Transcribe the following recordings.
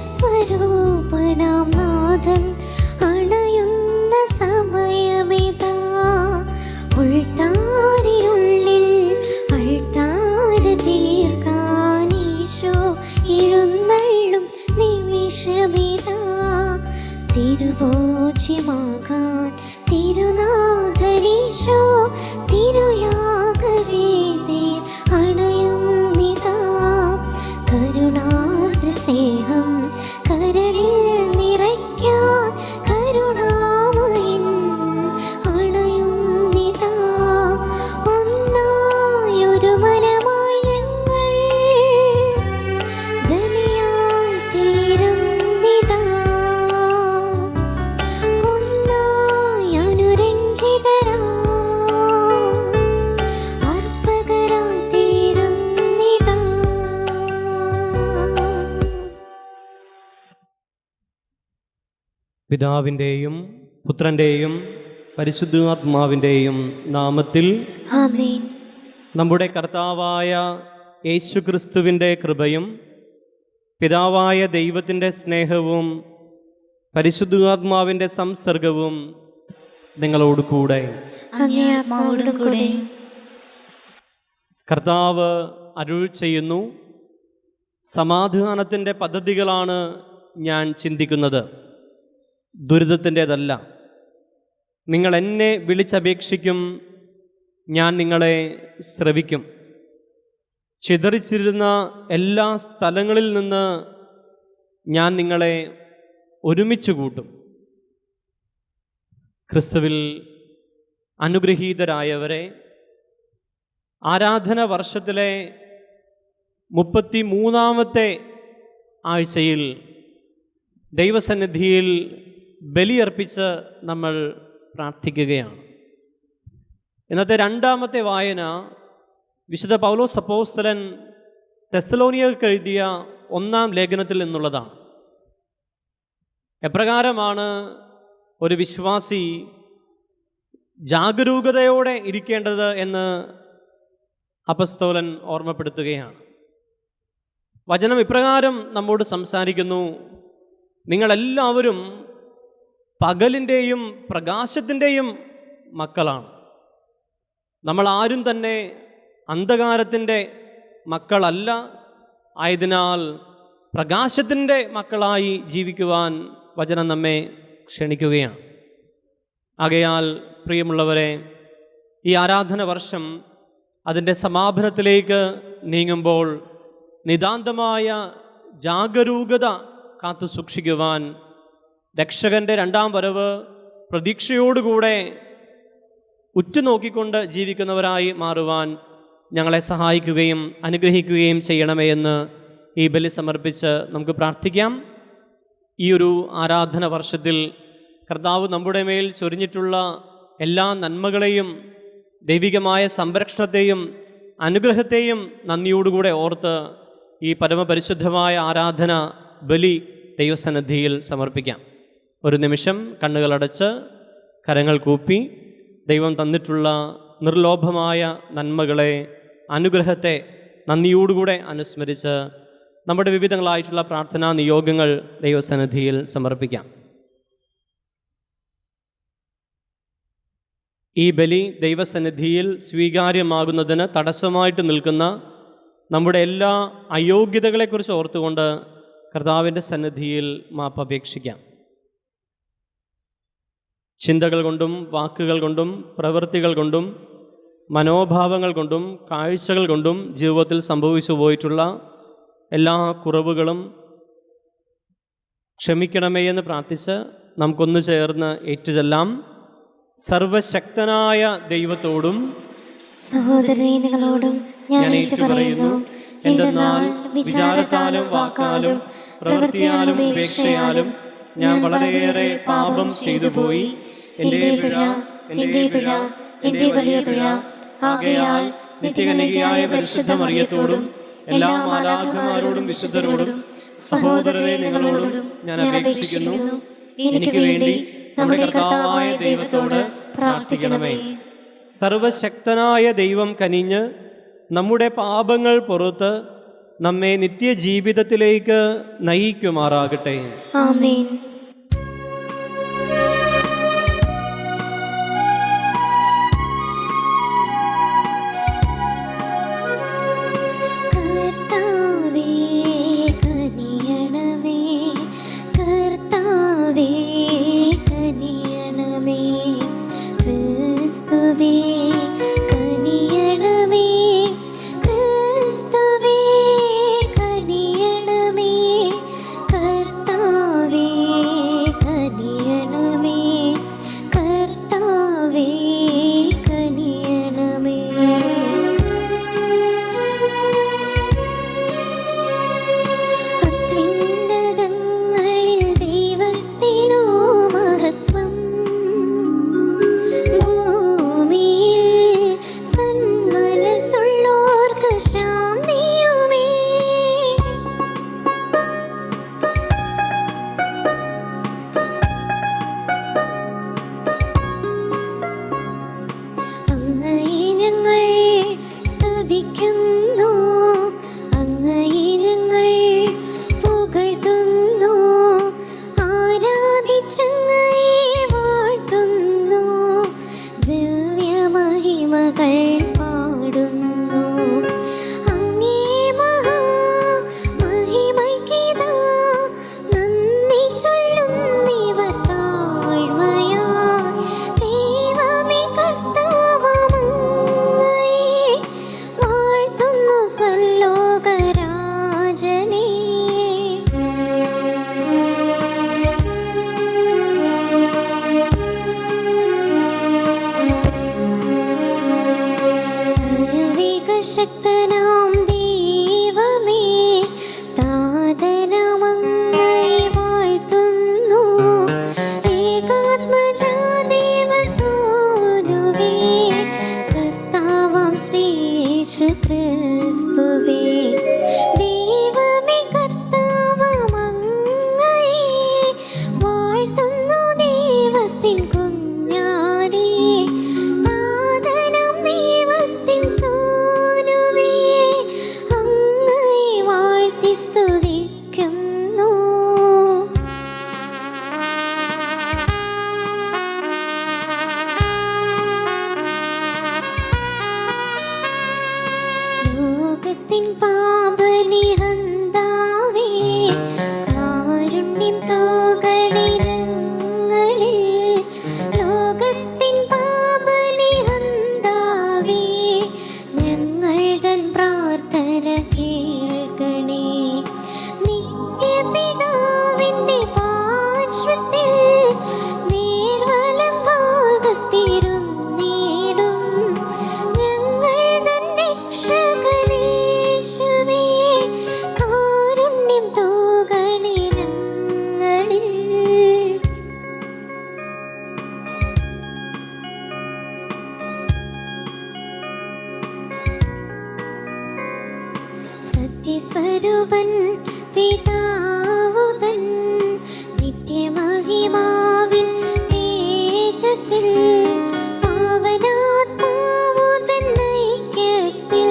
സ്വരൂപനാം നാഥൻ അണയുന്ന സമയമിതാ. ഉൾത്താരിനുള്ളിൽ അൾത്താര തീർക്കാൻ ഈശോ എഴുന്നള്ളും നിമിഷമിതാ. തിരുഭോജ്യമാകാൻ തിരുനാഥനീശോ തിരുയാഗവേദിയിൽ അണയുന്നിതാ. കരുണാർദ്ര സ്നേഹം കരളിൽ നിറയ്ക്കാൻ കരുണാമയൻ അണയുന്നിതാ. ഒന്നായൊരു മനമായി ഞങ്ങൾ ബലിയായി തീരുന്നിതാ. ഒന്നായി അനുരഞ്ജിതരാ അർപ്പകരായി തീരുന്നിതാ. പിതാവിൻ്റെയും പുത്രൻ്റെയും പരിശുദ്ധാത്മാവിൻ്റെയും നാമത്തിൽ ആമേൻ. നമ്മുടെ കർത്താവായ യേശുക്രിസ്തുവിൻ്റെ കൃപയും പിതാവായ ദൈവത്തിൻ്റെ സ്നേഹവും പരിശുദ്ധാത്മാവിൻ്റെ സംസർഗവും നിങ്ങളോട് കൂടെ. അങ്ങേ ആത്മാവോടും കൂടെ. കർത്താവ് അരുൾ ചെയ്യുന്നു, സമാധാനത്തിൻ്റെ പദ്ധതികളാണ് ഞാൻ ചിന്തിക്കുന്നത്, ദുരിതത്തിൻ്റെതല്ല. നിങ്ങൾ എന്നെ വിളിച്ചപേക്ഷിക്കും, ഞാൻ നിങ്ങളെ ശ്രവിക്കും. ചിതറിച്ചിരുന്ന എല്ലാ സ്ഥലങ്ങളിൽ നിന്ന് ഞാൻ നിങ്ങളെ ഒരുമിച്ച് കൂട്ടും. ക്രിസ്തുവിൽ അനുഗ്രഹീതരായവരെ, ആരാധന വർഷത്തിലെ 33-ാമത്തെ ആഴ്ചയിൽ ദൈവസന്നിധിയിൽ ബലിയർപ്പിച്ച് നമ്മൾ പ്രാർത്ഥിക്കുകയാണ്. ഇന്നത്തെ രണ്ടാമത്തെ വായന വിശുദ്ധ പൗലോസ് അപ്പോസ്തലൻ തെസ്സലോനിയർക്ക് എഴുതിയ 1-ാം ലേഖനത്തിൽ നിന്നുള്ളതാണ്. എപ്രകാരമാണ് ഒരു വിശ്വാസി ജാഗരൂകതയോടെ ഇരിക്കേണ്ടത് എന്ന് അപ്പസ്തോലൻ ഓർമ്മപ്പെടുത്തുകയാണ്. വചനം ഇപ്രകാരം നമ്മോട് സംസാരിക്കുന്നു: നിങ്ങളെല്ലാവരും പകലിൻ്റെയും പ്രകാശത്തിൻ്റെയും മക്കളാണ്. നമ്മൾ ആരും തന്നെ അന്ധകാരത്തിൻ്റെ മക്കളല്ല. ആയതിനാൽ പ്രകാശത്തിൻ്റെ മക്കളായി ജീവിക്കുവാൻ വചനം നമ്മെ ക്ഷണിക്കുകയാണ്. ആകയാൽ പ്രിയമുള്ളവരെ, ഈ ആരാധന വർഷം അതിൻ്റെ സമാപനത്തിലേക്ക് നീങ്ങുമ്പോൾ നിതാന്തമായ ജാഗരൂകത കാത്തു സൂക്ഷിക്കുവാൻ, രക്ഷകൻ്റെ 2-ാം വരവ് പ്രതീക്ഷയോടുകൂടെ ഉറ്റുനോക്കിക്കൊണ്ട് ജീവിക്കുന്നവരായി മാറുവാൻ ഞങ്ങളെ സഹായിക്കുകയും അനുഗ്രഹിക്കുകയും ചെയ്യണമേ എന്ന് ഈ ബലി സമർപ്പിച്ച് നമുക്ക് പ്രാർത്ഥിക്കാം. ഈ ഒരു ആരാധന വർഷത്തിൽ കർത്താവ് നമ്മുടെ മേൽ ചൊരിഞ്ഞിട്ടുള്ള എല്ലാ നന്മകളെയും ദൈവികമായ സംരക്ഷണത്തെയും അനുഗ്രഹത്തെയും നന്ദിയോടുകൂടെ ഓർത്ത് ഈ പരമപരിശുദ്ധമായ ആരാധന ബലി ദൈവസന്നിധിയിൽ സമർപ്പിക്കാം. ഒരു നിമിഷം കണ്ണുകളടച്ച് കരങ്ങൾ കൂപ്പി ദൈവം തന്നിട്ടുള്ള നിർലോഭമായ നന്മകളെ, അനുഗ്രഹത്തെ നന്ദിയോടുകൂടെ അനുസ്മരിച്ച് നമ്മുടെ വിവിധങ്ങളായിട്ടുള്ള പ്രാർത്ഥനാ നിയോഗങ്ങൾ ദൈവസന്നിധിയിൽ സമർപ്പിക്കാം. ഈ ബലി ദൈവസന്നിധിയിൽ സ്വീകാര്യമാകുന്നതിന് തടസ്സമായിട്ട് നിൽക്കുന്ന നമ്മുടെ എല്ലാ അയോഗ്യതകളെക്കുറിച്ച് ഓർത്തുകൊണ്ട് കർത്താവിൻ്റെ സന്നിധിയിൽ മാപ്പ് അപേക്ഷിക്കാം. ചിന്തകൾ കൊണ്ടും വാക്കുകൾ കൊണ്ടും പ്രവൃത്തികൾ കൊണ്ടും മനോഭാവങ്ങൾ കൊണ്ടും കാഴ്ചകൾ കൊണ്ടും ജീവിതത്തിൽ സംഭവിച്ചു പോയിട്ടുള്ള എല്ലാ കുറവുകളും ക്ഷമിക്കണമേ എന്ന് പ്രാർത്ഥിച്ച് നമുക്കൊന്നു ചേർന്ന് ഏറ്റുചൊല്ലാം. സർവശക്തനായ ദൈവത്തോടും സഹോദരനെ നിങ്ങളോടും ഞാൻ ഏറ്റുപറയുന്നു, എന്തെന്നാൽ വിചാരത്താലും വാക്കാലും പ്രവൃത്തിയാലും ഉപേക്ഷയാലും ഞാൻ വളരെയേറെ പാപം ചെയ്തു പോയി. എൻ്റെ പിഴ, എൻ്റെ വലിയ പിഴ. ആകയാൽ നിത്യകന്യകയായ പരിശുദ്ധ മറിയത്തോടും എല്ലാ മാലാഖമാരോടും വിശുദ്ധരോടും സഹോദരരെ നിങ്ങളോടും ഞാൻ അപേക്ഷിക്കുന്നു, എനിക്ക് വേണ്ടി നമ്മുടെ കർത്താവായ ദൈവത്തോട് പ്രാർത്ഥിക്കണമേ. സർവശക്തനായ ദൈവം കനിഞ്ഞ് നമ്മുടെ പാപങ്ങൾ പുറത്ത് നമ്മെ നിത്യജീവിതത്തിലേക്ക് നയിക്കുമാറാകട്ടെ. ആമേൻ. കർത്താവേ കനിയണമേ, കർത്താവേ കനിയണമേ, ക്രിസ്തുവേ കനിയണമേ, ക്രിസ്തുവേ കനിയണമേ, കർത്താവേ കനിയണമേ, കർത്താവേ കനിയണമേ. അത്യുന്നതങ്ങളിൽ ദൈവത്തിനു മഹത്വം, ഭൂമിയിൽ സന്മനസ്സുള്ളോർക്ക് ശാന്തിയുമേ. അങ്ങയെ ഞങ്ങൾ സ്തുതിക്കുന്നു, അങ്ങയെ ഞങ്ങൾ പുകഴ്ത്തുന്നു, ആരാധിച്ചങ്ങയെ വാഴ്ത്തുന്നു, ദിവ്യമഹിമകൾ പാടുന്നു. അങ്ങേ മഹാമഹിമയ്ക്കിതാ നന്ദി ചൊല്ലുന്നിവർ താഴ്മയായി. ദൈവമേ കർത്താവങ്ങയെ വാഴ്ത്തുന്നു സ്വലോകരാജനേ. സർവ്വശക്തനാം ദൈവമേ, താതനമങ്ങയെ വാഴ്ത്തുന്നു, ഏകാത്മജാ ദേവസൂനുവേ, കർത്താവാം ശ്രീ യേശു ക്രിസ്തുവേ. ദൈവമേ കർത്താവങ്ങയെ വാഴ്ത്തുന്നു, ദൈവത്തിൻ കുഞ്ഞാടേ, താതനാം ദൈവത്തിൻ സൂനുവേ, അങ്ങയെ വാഴ്ത്തി സ്തുതിക്കുന്നു. ലോകത്തിൻ പാപനിഹന്താവേ, കാരുണ്യം തോകണിരങ്ങളിൽ. ലോകത്തിൻ പാപനിഹന്താവേ, ഞങ്ങൾ തൻ പ്രാർത്ഥന കേൾക്കണേ. നിത്യപിതാവിന്റെ പാർശ്വത്തിൽ നേർവലം ഭാഗത്തിരുന്നിടും ഞങ്ങൾ തൻ രക്ഷകനേശുവേ, കാരുണ്യം തോകണേ ഞങ്ങളിൽ. സത്യസ്വരൂപൻ പിതാവുതൻ നിത്യമഹിമാവിൻ തേജസ്സിൽ, പാവനാത്മാവുതൻ ഐക്യത്തിൽ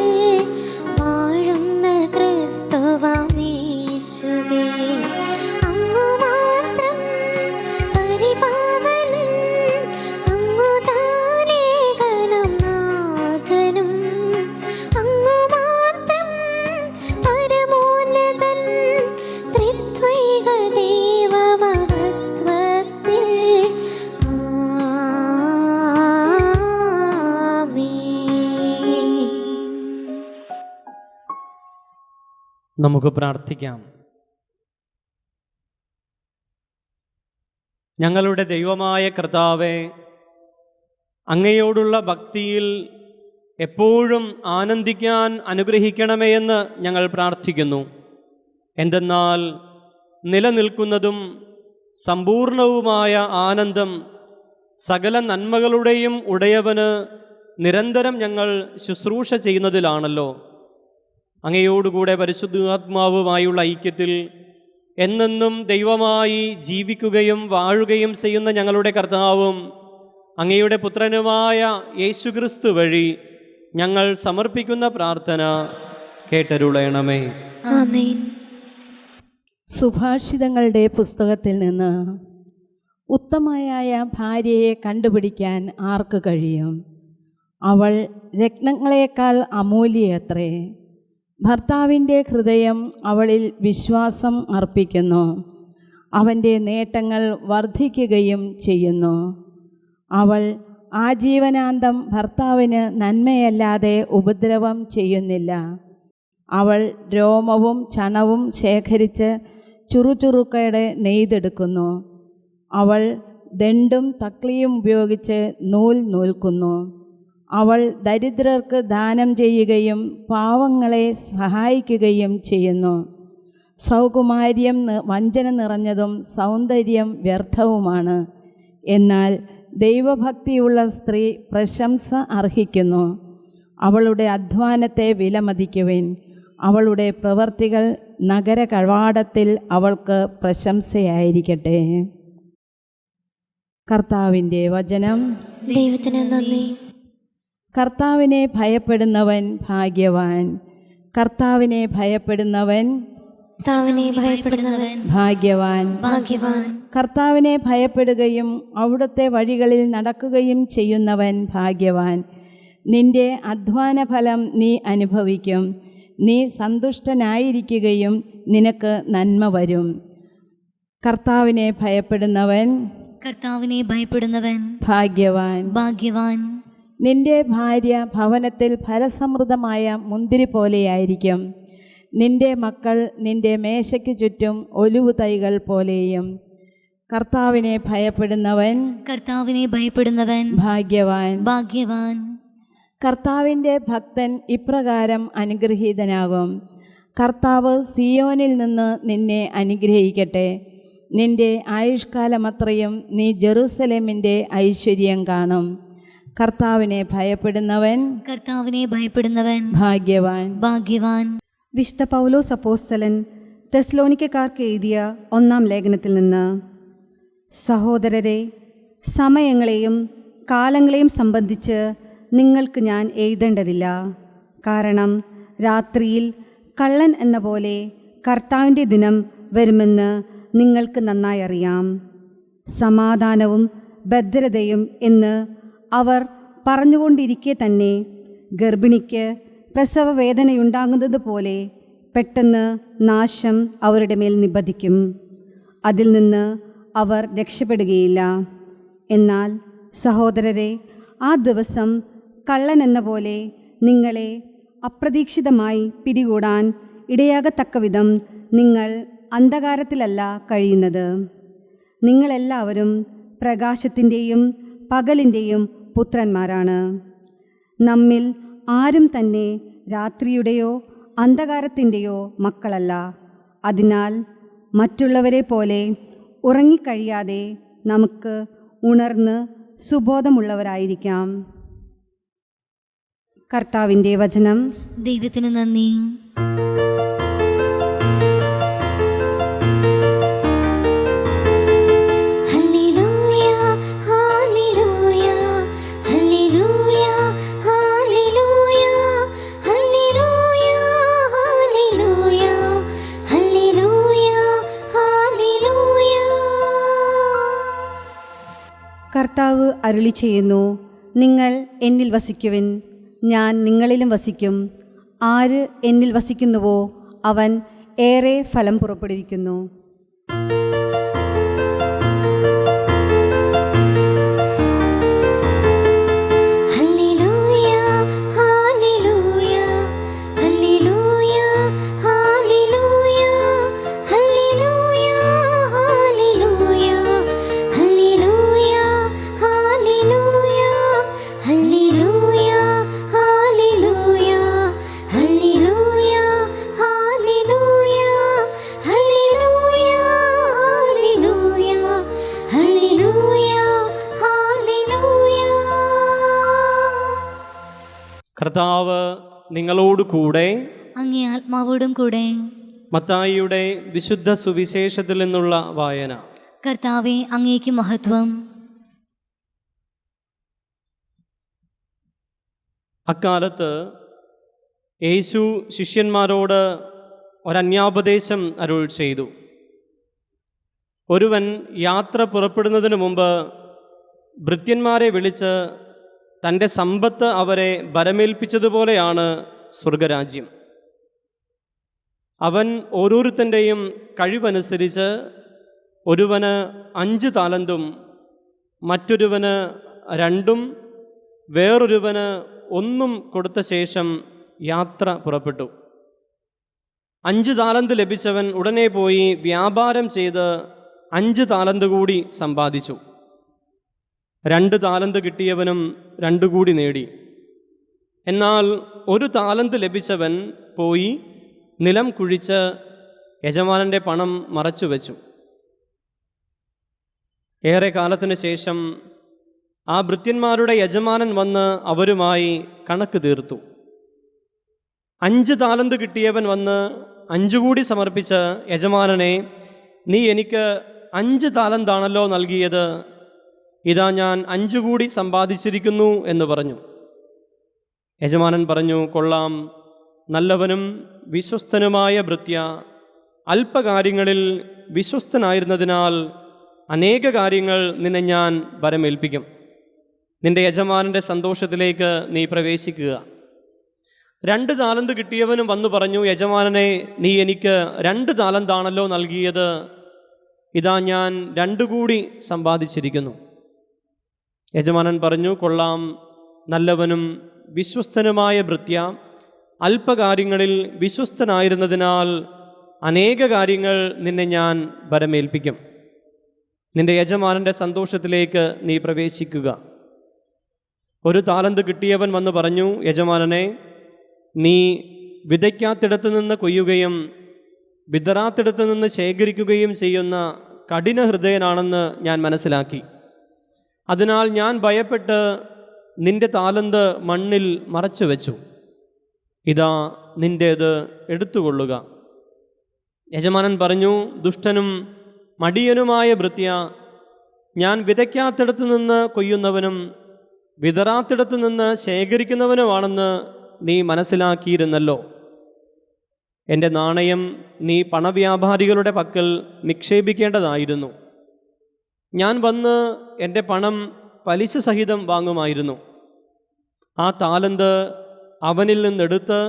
വാഴുന്ന ക്രിസ്തുവാമേശുവേ. അങ്ങു മാത്രം പരിപാവനൻ, അങ്ങു താനേകനം നാഥനും, അങ്ങു മാത്രം പരമോന്നതൻ, ത്രിത്വൈക ദൈവമഹത്വത്തിൽ. ആമേൻ. നമുക്ക് പ്രാർത്ഥിക്കാം. ഞങ്ങളുടെ ദൈവമായ കർത്താവേ, അങ്ങയോടുള്ള ഭക്തിയിൽ എപ്പോഴും ആനന്ദിക്കാൻ അനുഗ്രഹിക്കണമേ എന്ന് ഞങ്ങൾ പ്രാർത്ഥിക്കുന്നു. എന്തെന്നാൽ നിലനിൽക്കുന്നതും സമ്പൂർണവുമായ ആനന്ദം സകല നന്മകളുടെയും ഉടയവന് നിരന്തരം ഞങ്ങൾ ശുശ്രൂഷ ചെയ്യുന്നതിലാണല്ലോ. അങ്ങയോടുകൂടെ പരിശുദ്ധാത്മാവുമായുള്ള ഐക്യത്തിൽ എന്നെന്നും ദൈവമായി ജീവിക്കുകയും വാഴുകയും ചെയ്യുന്ന ഞങ്ങളുടെ കർത്താവും അങ്ങയുടെ പുത്രനുമായ യേശുക്രിസ്തു വഴി ഞങ്ങൾ സമർപ്പിക്കുന്ന പ്രാർത്ഥന കേട്ടരുളയണമേ. ആമേൻ. സുഭാഷിതങ്ങളുടെ പുസ്തകത്തിൽ നിന്ന് ഉത്തമയായ ഭാര്യയെ കണ്ടുപിടിക്കാൻ ആർക്ക് കഴിയും? അവൾ രത്നങ്ങളെക്കാൾ അമൂല്യയത്രേ. ഭർത്താവിൻ്റെ ഹൃദയം അവളിൽ വിശ്വാസം അർപ്പിക്കുന്നു. അവൻ്റെ നേട്ടങ്ങൾ വർദ്ധിക്കുകയും ചെയ്യുന്നു. അവൾ ആജീവനാന്തം ഭർത്താവിന് നന്മയല്ലാതെ ഉപദ്രവം ചെയ്യുന്നില്ല. അവൾ രോമവും ചണവും ശേഖരിച്ച് ചുറുചുറുക്കയുടെ നെയ്തെടുക്കുന്നു. അവൾ ദണ്ടും തക്ലിയും ഉപയോഗിച്ച് നൂൽ നൂൽക്കുന്നു. അവൾ ദരിദ്രർക്ക് ദാനം ചെയ്യുകയും പാവങ്ങളെ സഹായിക്കുകയും ചെയ്യുന്നു. സൗകുമാര്യം വഞ്ചന നിറഞ്ഞതും സൗന്ദര്യം വ്യർത്ഥവുമാണ്. എന്നാൽ ദൈവഭക്തിയുള്ള സ്ത്രീ പ്രശംസ അർഹിക്കുന്നു. അവളുടെ അധ്വാനത്തെ വിലമതിക്കുവിൻ. അവളുടെ പ്രവർത്തികൾ നഗര കവാടത്തിൽ അവൾക്ക് പ്രശംസയായിരിക്കട്ടെ. കർത്താവിൻ്റെ വചനം. ദൈവത്തിന് നന്ദി. കർത്താവിനെ ഭയപ്പെടുന്നവൻ ഭാഗ്യവാൻ. കർത്താവിനെ ഭയപ്പെടുന്നവൻ ഭാഗ്യവാൻ. കർത്താവിനെ ഭയപ്പെടുകയും അവിടുത്തെ വഴികളിൽ നടക്കുകയും ചെയ്യുന്നവൻ ഭാഗ്യവാൻ. നിന്റെ അധ്വാന ഫലം നീ അനുഭവിക്കും. നീ സന്തുഷ്ടനായിരിക്കുകയും നിനക്ക് നന്മ വരും. കർത്താവിനെ ഭയപ്പെടുന്നവൻ ഭാഗ്യവാൻ. നിന്റെ ഭാര്യ ഭവനത്തിൽ ഫലസമൃദ്ധമായ മുന്തിരി പോലെയായിരിക്കും. നിന്റെ മക്കൾ നിന്റെ മേശയ്ക്ക് ചുറ്റും ഒലിവു തൈകൾ പോലെയും. കർത്താവിനെ ഭയപ്പെടുന്നവൻ ഭാഗ്യവാൻ. കർത്താവിൻ്റെ ഭക്തൻ ഇപ്രകാരം അനുഗ്രഹീതനാകും. കർത്താവ് സിയോനിൽ നിന്ന് നിന്നെ അനുഗ്രഹിക്കട്ടെ. നിന്റെ ആയുഷ്കാലമത്രയും നീ ജെറുസലേമിൻ്റെ ഐശ്വര്യം കാണും. കർത്താവിനെ ഭയപ്പെടുന്നവൻ ഭാഗ്യവാൻ. വിശുദ്ധ പൗലോസ് അപ്പോസ്തലൻ തെസ്സലോനിക്കക്കാർക്ക് എഴുതിയ 1-ാം ലേഖനത്തിൽ നിന്ന്: സഹോദരരെ, സമയങ്ങളെയും കാലങ്ങളെയും സംബന്ധിച്ച് നിങ്ങൾക്ക് ഞാൻ എഴുതേണ്ടതില്ല. കാരണം രാത്രിയിൽ കള്ളൻ എന്ന പോലെ കർത്താവിൻ്റെ ദിനം വരുമെന്ന് നിങ്ങൾക്ക് നന്നായി അറിയാം. സമാധാനവും ഭദ്രതയും എന്ന് അവർ പറഞ്ഞുകൊണ്ടിരിക്കെ തന്നെ ഗർഭിണിക്ക് പ്രസവവേദനയുണ്ടാകുന്നത് പോലെ പെട്ടെന്ന് നാശം അവരുടെ മേൽ നിബദിക്കും. അതിൽ നിന്ന് അവർ രക്ഷപ്പെടുകയില്ല. എന്നാൽ സഹോദരരെ, ആ ദിവസം കള്ളൻ എന്ന പോലെ നിങ്ങളെ അപ്രതീക്ഷിതമായി പിടികൂടാൻ ഇടയാകത്തക്കവിധം നിങ്ങൾ അന്ധകാരത്തിലല്ല കഴിയുന്നത്. നിങ്ങളെല്ലാവരും പ്രകാശത്തിൻ്റെയും പകലിൻ്റെയും പുത്രന്മാരാണ്. നമ്മിൽ ആരും തന്നെ രാത്രിയുടെയോ അന്ധകാരത്തിൻ്റെയോ മക്കളല്ല. അതിനാൽ മറ്റുള്ളവരെ പോലെ ഉറങ്ങിക്കഴിയാതെ നമുക്ക് ഉണർന്ന് സുബോധമുള്ളവരായിരിക്കാം. കർത്താവിൻ്റെ വചനം. ദൈവത്തിനു നന്ദി. കർത്താവ് അരുളി ചെയ്യുന്നു: നിങ്ങൾ എന്നിൽ വസിക്കുവിൻ, ഞാൻ നിങ്ങളിലും വസിക്കും. ആര് എന്നിൽ വസിക്കുന്നുവോ അവൻ ഏറെ ഫലം പുറപ്പെടുവിക്കുന്നു. കർത്താവ് നിങ്ങളോട് കൂടെ, അങ്ങേ ആത്മാവോടും കൂടെ. മത്തായിയുടെ വിശുദ്ധ സുവിശേഷത്തിൽ നിന്നുള്ള വായന. കർത്താവേ, അങ്ങേക്ക് മഹത്വം. അക്കാലത്ത് യേശു ശിഷ്യന്മാരോട് ഒരന്യാപദേശം അരുൾ ചെയ്തു. ഒരുവൻ യാത്ര പുറപ്പെടുന്നതിന് മുമ്പ് ഭൃത്യന്മാരെ വിളിച്ച് തൻ്റെ സമ്പത്ത് അവരെ ഭരമേൽപ്പിച്ചതുപോലെയാണ് സ്വർഗരാജ്യം. അവൻ ഓരോരുത്തൻ്റെയും കഴിവനുസരിച്ച് ഒരുവന് 5 താലന്തും മറ്റൊരുവന് 2 വേറൊരുവന് 1 കൊടുത്ത ശേഷം യാത്ര പുറപ്പെട്ടു. 5 താലന്ത് ലഭിച്ചവൻ ഉടനെ പോയി വ്യാപാരം ചെയ്ത് 5 താലന്ത് കൂടി സമ്പാദിച്ചു. 2 താലന്ത് കിട്ടിയവനും 2 കൂടി നേടി. എന്നാൽ 1 താലന്ത് ലഭിച്ചവൻ പോയി നിലം കുഴിച്ച് യജമാനൻ്റെ പണം മറച്ചുവെച്ചു. ഏറെ കാലത്തിനു ശേഷം ആ ഭൃത്യന്മാരുടെ യജമാനൻ വന്ന് അവരുമായി കണക്ക് തീർത്തു. 5 താലന്ത് കിട്ടിയവൻ വന്ന് 5 കൂടി സമർപ്പിച്ച്, യജമാനനെ, നീ എനിക്ക് 5 താലന്താണല്ലോ നൽകിയത്, ഇതാ ഞാൻ 5 കൂടി സമ്പാദിച്ചിരിക്കുന്നു എന്ന് പറഞ്ഞു. യജമാനൻ പറഞ്ഞു, കൊള്ളാം, നല്ലവനും വിശ്വസ്തനുമായ ഭൃത്യ, അല്പകാര്യങ്ങളിൽ വിശ്വസ്തനായിരുന്നതിനാൽ അനേക കാര്യങ്ങൾ നിന്നെ ഞാൻ ഭരമേൽപ്പിക്കും. നിന്റെ യജമാനൻ്റെ സന്തോഷത്തിലേക്ക് നീ പ്രവേശിക്കുക. 2 താലന്ത് കിട്ടിയവനും വന്നു പറഞ്ഞു, യജമാനനെ, നീ എനിക്ക് 2 താലന്താണല്ലോ നൽകിയത്, ഇതാ ഞാൻ 2 കൂടി സമ്പാദിച്ചിരിക്കുന്നു. യജമാനൻ പറഞ്ഞു, കൊള്ളാം, നല്ലവനും വിശ്വസ്തനുമായ ഭൃത്യ, അല്പകാര്യങ്ങളിൽ വിശ്വസ്തനായിരുന്നതിനാൽ അനേക കാര്യങ്ങൾ നിന്നെ ഞാൻ ഭരമേൽപ്പിക്കും. നിന്റെ യജമാനൻ്റെ സന്തോഷത്തിലേക്ക് നീ പ്രവേശിക്കുക. 1 താലന്ത് കിട്ടിയവൻ വന്ന് പറഞ്ഞു, യജമാനനെ, നീ വിതയ്ക്കാത്തിടത്ത് നിന്ന് കൊയ്യുകയും വിതറാത്തിടത്ത് നിന്ന് ശേഖരിക്കുകയും ചെയ്യുന്ന കഠിന ഹൃദയനാണെന്ന് ഞാൻ മനസ്സിലാക്കി. അതിനാൽ ഞാൻ ഭയപ്പെട്ട് നിന്റെ താലന്ത് മണ്ണിൽ മറച്ചു വെച്ചു. ഇതാ നിൻ്റേത് എടുത്തുകൊള്ളുക. യജമാനൻ പറഞ്ഞു, ദുഷ്ടനും മടിയനുമായ ഭൃത്യ, ഞാൻ വിതയ്ക്കാത്തിടത്ത് നിന്ന് കൊയ്യുന്നവനും വിതറാത്തിടത്ത് നിന്ന് ശേഖരിക്കുന്നവനുമാണെന്ന് നീ മനസ്സിലാക്കിയിരുന്നല്ലോ. എൻ്റെ നാണയം നീ പണവ്യാപാരികളുടെ പക്കൽ നിക്ഷേപിക്കേണ്ടതായിരുന്നു. ഞാൻ വന്ന് എൻ്റെ പണം പലിശ സഹിതം വാങ്ങുമായിരുന്നു. ആ താലന്ത് അവനിൽ നിന്നെടുത്ത്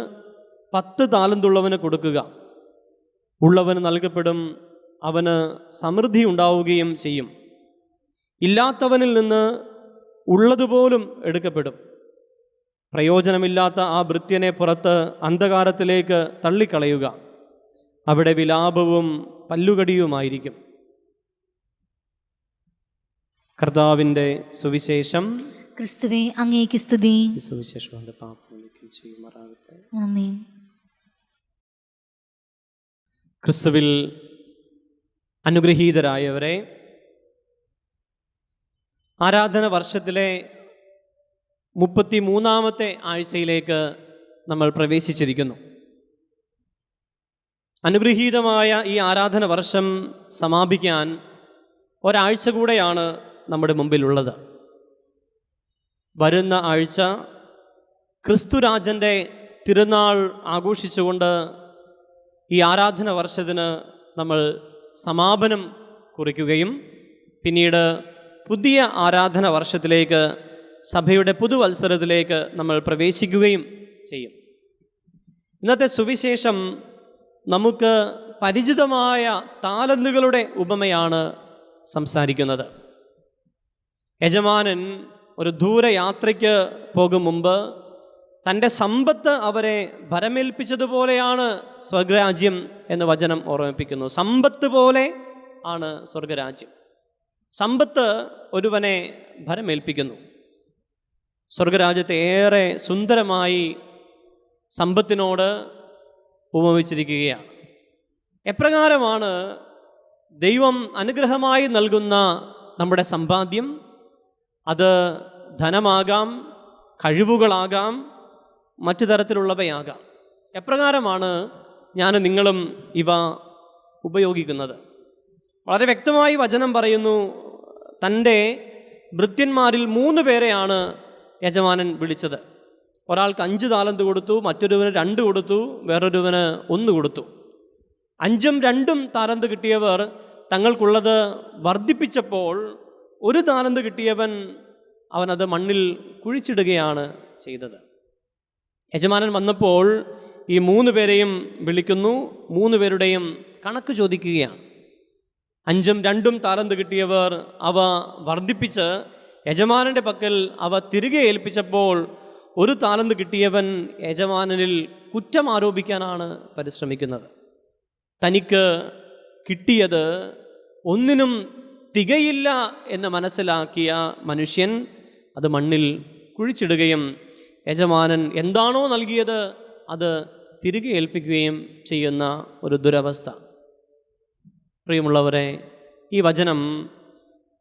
10 താലന്തുള്ളവന് കൊടുക്കുക. ഉള്ളവന് നൽകപ്പെടും, അവന് സമൃദ്ധി ഉണ്ടാവുകയും ചെയ്യും. ഇല്ലാത്തവനിൽ നിന്ന് ഉള്ളതുപോലും എടുക്കപ്പെടും. പ്രയോജനമില്ലാത്ത ആ ഭൃത്യനെ പുറത്ത് അന്ധകാരത്തിലേക്ക് തള്ളിക്കളയുക. അവിടെ വിലാപവും പല്ലുകടിയുമായിരിക്കും. കർത്താവിൻ്റെ സുവിശേഷം. ക്രിസ്തുവേ, അങ്ങേക്ക് സ്തുതി. സുവിശേഷം പാപം ചെയ്യുമാറാകട്ടെ. ആമേൻ. ക്രിസ്തുവിൽ അനുഗ്രഹീതരായവരെ, ആരാധന വർഷത്തിലെ 33ാമത്തെ ആഴ്ചയിലേക്ക് നമ്മൾ പ്രവേശിച്ചിരിക്കുന്നു. അനുഗ്രഹീതമായ ഈ ആരാധന വർഷം സമാപിക്കാൻ ഒരാഴ്ച കൂടെയാണ് നമ്മുടെ മുമ്പിലുള്ളത്. വരുന്ന ആഴ്ച ക്രിസ്തുരാജൻ്റെ തിരുനാൾ ആഘോഷിച്ചുകൊണ്ട് ഈ ആരാധന വർഷത്തിന് നമ്മൾ സമാപനം കുറിക്കുകയും പിന്നീട് പുതിയ ആരാധന വർഷത്തിലേക്ക്, സഭയുടെ പുതുവത്സരത്തിലേക്ക് നമ്മൾ പ്രവേശിക്കുകയും ചെയ്യും. ഇന്നത്തെ സുവിശേഷം നമുക്ക് പരിചിതമായ താലന്തുകളുടെ ഉപമയാണ് സംസാരിക്കുന്നത്. യജമാനൻ ഒരു ദൂരയാത്രയ്ക്ക് പോകും മുമ്പ് തൻ്റെ സമ്പത്ത് അവരെ ഭരമേൽപ്പിച്ചതുപോലെയാണ് സ്വർഗരാജ്യം എന്ന് വചനം ഓർമ്മിപ്പിക്കുന്നു. സമ്പത്ത് പോലെ ആണ് സ്വർഗരാജ്യം. സമ്പത്ത് ഒരുവനെ ഭരമേൽപ്പിക്കുന്നു. സ്വർഗരാജ്യത്തെ ഏറെ സുന്ദരമായി സമ്പത്തിനോട് ഉപമിച്ചിരിക്കുകയാണ്. എപ്രകാരമാണ് ദൈവം അനുഗ്രഹമായി നൽകുന്ന നമ്മുടെ സമ്പാദ്യം? അത് ധനമാകാം, കഴിവുകളാകാം, മറ്റു തരത്തിലുള്ളവയാകാം. എപ്രകാരമാണ് ഞാനും നിങ്ങളും ഇവ ഉപയോഗിക്കുന്നത്? വളരെ വ്യക്തമായി വചനം പറയുന്നു. തൻ്റെ ഭൃത്യന്മാരിൽ 3 പേരെയാണ് യജമാനൻ വിളിച്ചത്. ഒരാൾക്ക് 5 താലന്ത് കൊടുത്തു, മറ്റൊരുവന് 2 കൊടുത്തു, വേറൊരുവന് 1 കൊടുത്തു. 5ഉം 2ഉം താലന്ത് കിട്ടിയവർ തങ്ങൾക്കുള്ളത് വർദ്ധിപ്പിച്ചപ്പോൾ 1 താലന്ത് കിട്ടിയവൻ അവനത് മണ്ണിൽ കുഴിച്ചിടുകയാണ് ചെയ്തത്. യജമാനൻ വന്നപ്പോൾ ഈ 3 പേരെയും വിളിക്കുന്നു. 3 പേരുടെയും കണക്ക് ചോദിക്കുകയാണ്. 5ഉം 2ഉം താലന്ത് കിട്ടിയവർ അവ വർദ്ധിപ്പിച്ച് യജമാനൻ്റെ പക്കൽ അവ തിരികെ ഏൽപ്പിച്ചപ്പോൾ 1 താലന്ത് കിട്ടിയവൻ യജമാനനിൽ കുറ്റം ആരോപിക്കാനാണ് പരിശ്രമിക്കുന്നത്. തനിക്ക് കിട്ടിയത് ഒന്നിനും തികയില്ല എന്ന് മനസ്സിലാക്കിയ മനുഷ്യൻ അത് മണ്ണിൽ കുഴിച്ചിടുകയും യജമാനൻ എന്താണോ നൽകിയത് അത് തിരികെ ഏൽപ്പിക്കുകയും ചെയ്യുന്ന ഒരു ദുരവസ്ഥ. പ്രിയമുള്ളവരെ, ഈ വചനം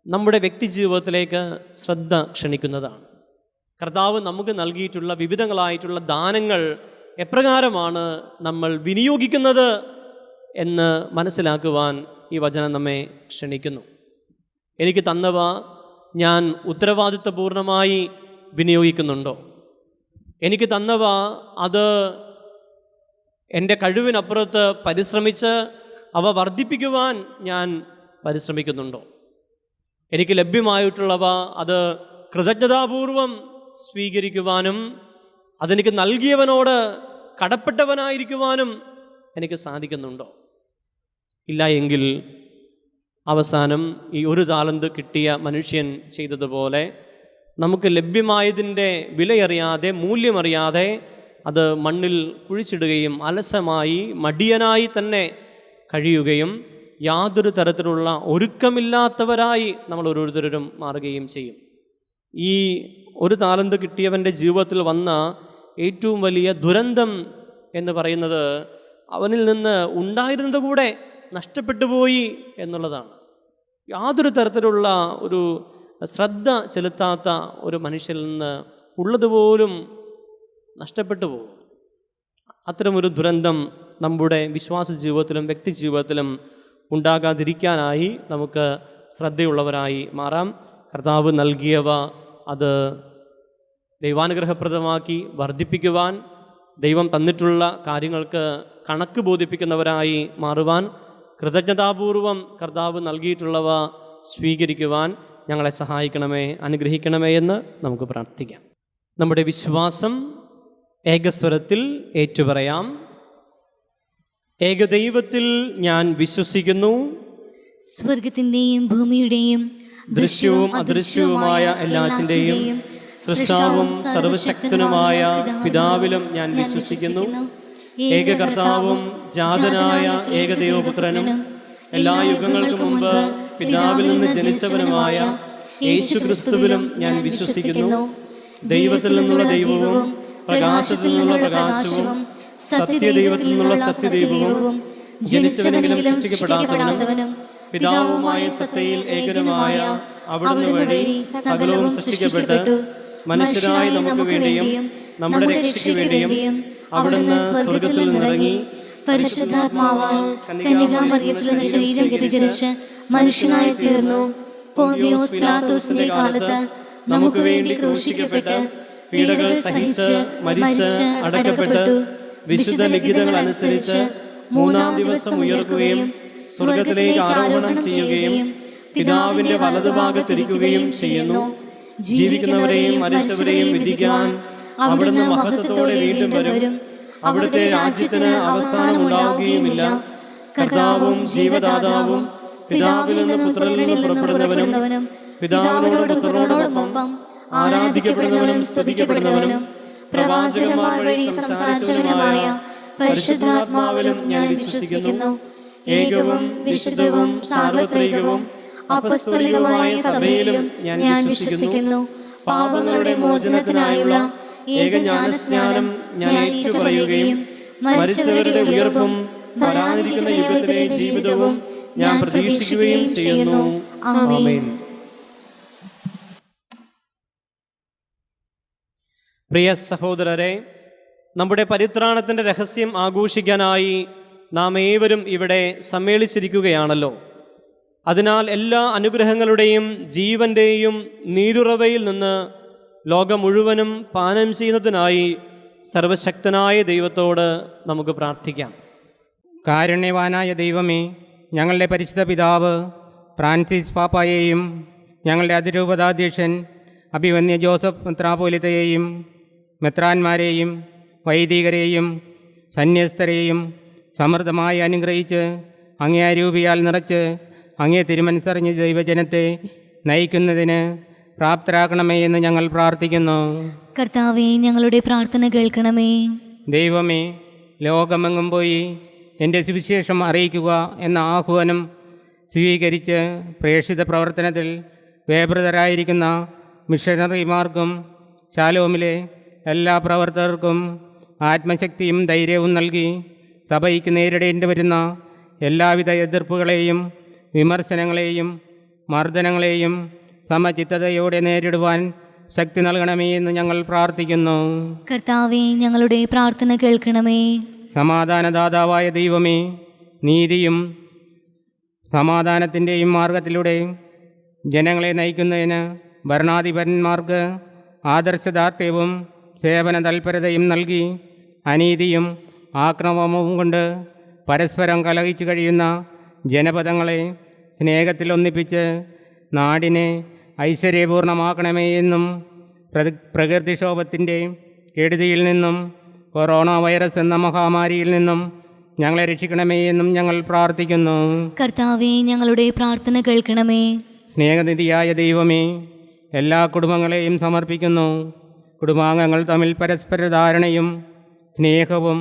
നമ്മുടെ വ്യക്തി ജീവിതത്തിലേക്ക് ശ്രദ്ധ ക്ഷണിക്കുന്നതാണ്. കർത്താവ് നമുക്ക് നൽകിയിട്ടുള്ള വിവിധങ്ങളായിട്ടുള്ള ദാനങ്ങൾ എപ്രകാരമാണ് നമ്മൾ വിനിയോഗിക്കുന്നത് എന്ന് മനസ്സിലാക്കുവാൻ ഈ വചനം നമ്മെ ക്ഷണിക്കുന്നു. എനിക്ക് തന്നവ ഞാൻ ഉത്തരവാദിത്വപൂർണമായി വിനിയോഗിക്കുന്നുണ്ടോ? എനിക്ക് തന്നവ അത് എൻ്റെ കഴിവിനപ്പുറത്ത് പരിശ്രമിച്ച് അവ വർദ്ധിപ്പിക്കുവാൻ ഞാൻ പരിശ്രമിക്കുന്നുണ്ടോ? എനിക്ക് ലഭ്യമായിട്ടുള്ളവ അത് കൃതജ്ഞതാപൂർവം സ്വീകരിക്കുവാനും അതെനിക്ക് നൽകിയവനോട് കടപ്പെട്ടവനായിരിക്കുവാനും എനിക്ക് സാധിക്കുന്നുണ്ടോ? ഇല്ല എങ്കിൽ അവസാനം ഈ 1 താലന്ത് കിട്ടിയ മനുഷ്യൻ ചെയ്തതുപോലെ നമുക്ക് ലഭ്യമായതിൻ്റെ വിലയറിയാതെ, മൂല്യമറിയാതെ അത് മണ്ണിൽ കുഴിച്ചിടുകയും അലസമായി മടിയനായി തന്നെ കഴിയുകയും യാതൊരു തരത്തിലുള്ള ഒരുക്കമില്ലാത്തവരായി നമ്മൾ ഓരോരുത്തരും മാറുകയും ചെയ്യും. ഈ 1 താലന്ത് കിട്ടിയവൻ്റെ ജീവിതത്തിൽ വന്ന ഏറ്റവും വലിയ ദുരന്തം എന്ന് പറയുന്നത് അവനിൽ നിന്ന് ഉണ്ടായിരുന്നത് കൂടെ നഷ്ടപ്പെട്ടു പോയി എന്നുള്ളതാണ്. യാതൊരു തരത്തിലുള്ള ഒരു ശ്രദ്ധ ചെലുത്താത്ത ഒരു മനുഷ്യനിൽ നിന്ന് ഉള്ളതുപോലും നഷ്ടപ്പെട്ടു പോകും. അത്തരമൊരു ദുരന്തം നമ്മുടെ വിശ്വാസ ജീവിതത്തിലും വ്യക്തി ജീവിതത്തിലും ഉണ്ടാകാതിരിക്കാനായി നമുക്ക് ശ്രദ്ധയുള്ളവരായി മാറാം. കർത്താവ് നൽകിയവ അത് ദൈവാനുഗ്രഹപ്രദമാക്കി വർദ്ധിപ്പിക്കുവാൻ, ദൈവം തന്നിട്ടുള്ള കാര്യങ്ങൾക്ക് കണക്ക് ബോധിപ്പിക്കുന്നവരായി മാറുവാൻ, കൃതജ്ഞതാപൂർവം കർത്താവ് നൽകിയിട്ടുള്ളവ സ്വീകരിക്കുവാൻ ഞങ്ങളെ സഹായിക്കണമേ, അനുഗ്രഹിക്കണമേ എന്ന് നമുക്ക് പ്രാർത്ഥിക്കാം. നമ്മുടെ വിശ്വാസം ഏകസ്വരത്തിൽ ഏറ്റുപറയാം. ഏകദൈവത്തിൽ ഞാൻ വിശ്വസിക്കുന്നു. സ്വർഗത്തിന്റെയും ഭൂമിയുടെയും ദൃശ്യവും അദൃശ്യവുമായ എല്ലാറ്റിൻ്റെയും സൃഷ്ടാവും സർവശക്തനുമായ പിതാവിലും ഞാൻ വിശ്വസിക്കുന്നു. ഏക കർത്താവും ജാതനായ ഏകദൈവപുത്രനും എല്ലാ യുഗങ്ങൾക്കും മുമ്പ് പിതാവിൽ നിന്ന് ജനിച്ചവനുമായ യേശുക്രിസ്തുവിലും ഞാൻ വിശ്വസിക്കുന്നു. ദൈവത്തിൽ നിന്നുള്ള ദൈവവും പ്രകാശത്തിൽ നിന്നുള്ള പ്രകാശവും സത്യദൈവത്തിൽ നിന്നുള്ള സത്യദൈവവും ജനിച്ചവനെങ്കിലും സൃഷ്ടിക്കപ്പെടാത്തവനും പിതാവുമായ സത്തയിൽ ഏകനുമായ അവിടുന്ന് വഴി സകലവും സൃഷ്ടിക്കപ്പെട്ട് മനുഷ്യരായ നമുക്ക് വേണ്ടിയും നമ്മുടെ രക്ഷയ്ക്ക് വേണ്ടിയും അവിടുന്ന് സ്വർഗത്തിൽ നിന്നിറങ്ങി പരിശുദ്ധാത്മാവാൽ കന്യകാമറിയത്തിൽ നിന്ന് ശരീരം ധരിച്ച് മനുഷ്യനായി തീർന്നു. പോന്തിയോസ് പിലാത്തോസിന്റെ കാലത്ത് നമുക്ക് വേണ്ടി ക്രൂശിക്കപ്പെട്ട് പീഡകൾ സഹിച്ച് മരിച്ച് അടക്കപ്പെട്ടു വിശുദ്ധ ലിഖിതങ്ങൾ അനുസരിച്ച് 3-ാം ദിവസം ഉയർക്കുകയും സ്വർഗത്തിലേക്ക് ആരോഹണം ചെയ്യുകയും പിതാവിന്റെ വലതുഭാഗത്തിരിക്കുകയും ചെയ്യുന്നു. ജീവിക്കുന്നവരെയും മരിച്ചവരെയും വിധിക്കാൻ അവിടുന്ന് മഹത്വത്തോടെ വീണ്ടും വരും. അവിടുത്തെ രാജ്യത്തിന് അവസാനം ഉണ്ടാവുകയുമില്ല. കർത്താവും ജീവദാതാവും പിതാവിൽ നിന്ന് പുത്രനിൽ നിന്ന് പുറപ്പെടുന്നവനും പിതാവിനോട് പുത്രനോടൊപ്പം ആരാധിക്കപ്പെടുന്നവനും സ്തുതിക്കപ്പെടുന്നവനും പ്രവാചകന്മാർ വഴി സംസാരിച്ചവനുമായ പരിശുദ്ധാത്മാവിലും ഞാൻ വിശ്വസിക്കുന്നു. ഏകവും വിശുദ്ധവും സാർവത്രികവും അപ്പസ്തോലികമായ സഭയിലും ഞാൻ വിശ്വസിക്കുന്നു. പാപങ്ങളുടെ മോചനത്തിനായുള്ള ഏകജ്ഞാനസ്നാനം ഞാൻ ഏറ്റുപറയുകയും മരിച്ചവരുടെ ഉയർപ്പും വരാനിരിക്കുന്ന യുഗത്തിലെ ജീവിതവും ഞാൻ പ്രതീക്ഷിക്കുകയും ചെയ്യുന്നു. ആമേൻ. പ്രിയ സഹോദരരെ, നമ്മുടെ പരിത്രാണത്തിൻ്റെ രഹസ്യം ആഘോഷിക്കാനായി നാം ഏവരും ഇവിടെ സമ്മേളിച്ചിരിക്കുകയാണല്ലോ. അതിനാൽ എല്ലാ അനുഗ്രഹങ്ങളുടെയും ജീവൻ്റെയും നീരുറവയിൽ നിന്ന് ലോകം മുഴുവനും പാനം ചെയ്യുന്നതിനായി സർവശക്തനായ ദൈവത്തോട് നമുക്ക് പ്രാർത്ഥിക്കാം. കാരുണ്യവാനായ ദൈവമേ, ഞങ്ങളുടെ പരിശുദ്ധ പിതാവ് ഫ്രാൻസിസ് പാപ്പായെയും ഞങ്ങളുടെ അതിരൂപതാധ്യക്ഷൻ അഭിവന്യ ജോസഫ് മെത്രാപ്പോലിത്തയെയും മെത്രാന്മാരെയും വൈദികരെയും സന്യസ്തരെയും സമൃദ്ധമായി അനുഗ്രഹിച്ച് അങ്ങേ അരൂപിയാൽ നിറച്ച് അങ്ങേ തിരുമനസ്സറിഞ്ഞ ദൈവജനത്തെ നയിക്കുന്നതിന് പ്രാപ്തരാക്കണമേ എന്ന് ഞങ്ങൾ പ്രാർത്ഥിക്കുന്നു. കർത്താവേ, ഞങ്ങളുടെ പ്രാർത്ഥന കേൾക്കണമേ. ദൈവമേ, ലോകമെങ്ങും പോയി എൻ്റെ സുവിശേഷം അറിയിക്കുക എന്ന ആഹ്വാനം സ്വീകരിച്ച് പ്രേക്ഷിത പ്രവർത്തനത്തിൽ വ്യാപൃതരായിരിക്കുന്ന മിഷനറിമാർക്കും ശാലോമിലെ എല്ലാ പ്രവർത്തകർക്കും ആത്മശക്തിയും ധൈര്യവും നൽകി സഭയ്ക്ക് നേരിടേണ്ടി വരുന്ന എല്ലാവിധ എതിർപ്പുകളെയും വിമർശനങ്ങളെയും മർദ്ദനങ്ങളെയും സമചിത്തതയോടെ നേരിടുവാൻ ശക്തി നൽകണമേ എന്ന് ഞങ്ങൾ പ്രാർത്ഥിക്കുന്നു. കർത്താവേ, ഞങ്ങളുടെ പ്രാർത്ഥന കേൾക്കണമേ. സമാധാനദാതാവായ ദൈവമേ, നീതിയും സമാധാനത്തിൻ്റെയും മാർഗത്തിലൂടെ ജനങ്ങളെ നയിക്കുന്നതിന് ഭരണാധിപന്മാർക്ക് ആദർശദാർഢ്യവും സേവന തൽപരതയും നൽകി അനീതിയും ആക്രമണവും കൊണ്ട് പരസ്പരം കലഹിച്ചു കഴിയുന്ന ജനപദങ്ങളെ സ്നേഹത്തിൽ ഒന്നിപ്പിച്ച് നാടിനെ ഐശ്വര്യപൂർണമാക്കണമേ എന്നും പ്രകൃതിക്ഷോഭത്തിൻ്റെ കെടുതിയിൽ നിന്നും കൊറോണ വൈറസ് എന്ന മഹാമാരിയിൽ നിന്നും ഞങ്ങളെ രക്ഷിക്കണമേ എന്നും ഞങ്ങൾ പ്രാർത്ഥിക്കുന്നു. കർത്താവേ, ഞങ്ങളുടെ പ്രാർത്ഥന കേൾക്കണമേ. സ്നേഹനിധിയായ ദൈവമേ, എല്ലാ കുടുംബങ്ങളെയും സമർപ്പിക്കുന്നു. കുടുംബാംഗങ്ങൾ തമ്മിൽ പരസ്പര ധാരണയും സ്നേഹവും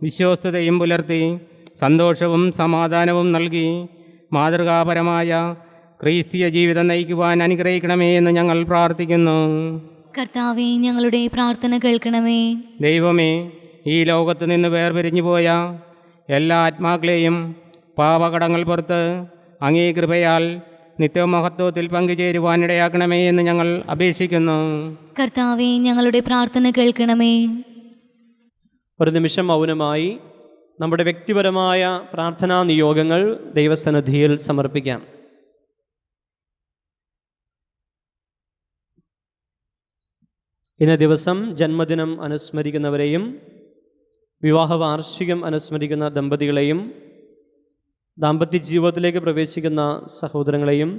വിശ്വസ്തതയും പുലർത്തി സന്തോഷവും സമാധാനവും നൽകി മാതൃകാപരമായ ക്രൈസ്തീയ ജീവിതം നയിക്കുവാൻ അനുഗ്രഹിക്കണമേ എന്ന് ഞങ്ങൾ പ്രാർത്ഥിക്കുന്നു. കർത്താവേ, ഞങ്ങളുടെ പ്രാർത്ഥന കേൾക്കണമേ. ദൈവമേ, ഈ ലോകത്ത് നിന്ന് വേർപിരിഞ്ഞു പോയ എല്ലാ ആത്മാക്കളെയും പാപകടങ്ങൾ പുറത്ത് അങ്ങേ കൃപയാൽ നിത്യമഹത്വത്തിൽ പങ്കുചേരുവാനിടയാക്കണമേ എന്ന് ഞങ്ങൾ അപേക്ഷിക്കുന്നു. കർത്താവേ, ഞങ്ങളുടെ പ്രാർത്ഥന കേൾക്കണമേ. ഒരു നിമിഷം മൗനമായി നമ്മുടെ വ്യക്തിപരമായ പ്രാർത്ഥനാ നിയോഗങ്ങൾ ദൈവസന്നിധിയിൽ സമർപ്പിക്കാം. ഇന്നേ ദിവസം ജന്മദിനം അനുസ്മരിക്കുന്നവരെയും വിവാഹ വാർഷികം അനുസ്മരിക്കുന്ന ദമ്പതികളെയും ദാമ്പത്യ ജീവിതത്തിലേക്ക് പ്രവേശിക്കുന്ന സഹോദരങ്ങളെയും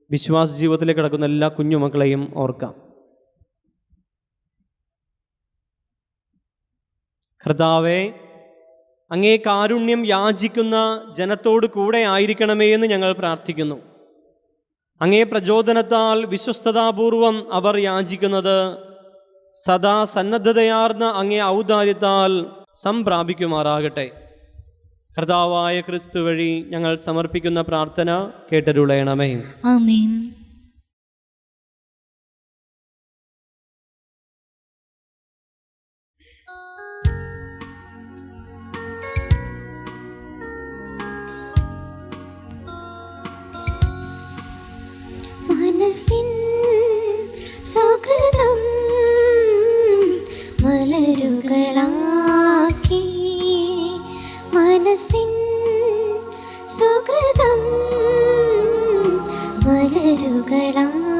വിശ്വാസ ജീവിതത്തിലേക്ക് കടക്കുന്ന എല്ലാ കുഞ്ഞുമക്കളെയും ഓർക്കാം. കർത്താവേ, അങ്ങേ കാരുണ്യം യാചിക്കുന്ന ജനത്തോട് കൂടെ ആയിരിക്കണമേ എന്ന് ഞങ്ങൾ പ്രാർത്ഥിക്കുന്നു. അങ്ങേ പ്രചോദനത്താൽ വിശ്വസ്തതാപൂർവം അവർ യാചിക്കുന്നത് സദാ സന്നദ്ധതയാർന്ന അങ്ങേ ഔദാര്യത്താൽ സംപ്രാപിക്കുമാറാകട്ടെ. കർത്താവായ ക്രിസ്തു വഴി ഞങ്ങൾ സമർപ്പിക്കുന്ന പ്രാർത്ഥന കേട്ടരുളയണമേ. ആമേൻ. മനസ്സിൻ സുകൃതം മലരുകളാക്കി, മനസ്സിൻ സുകൃതം മലരുകളാക്കി,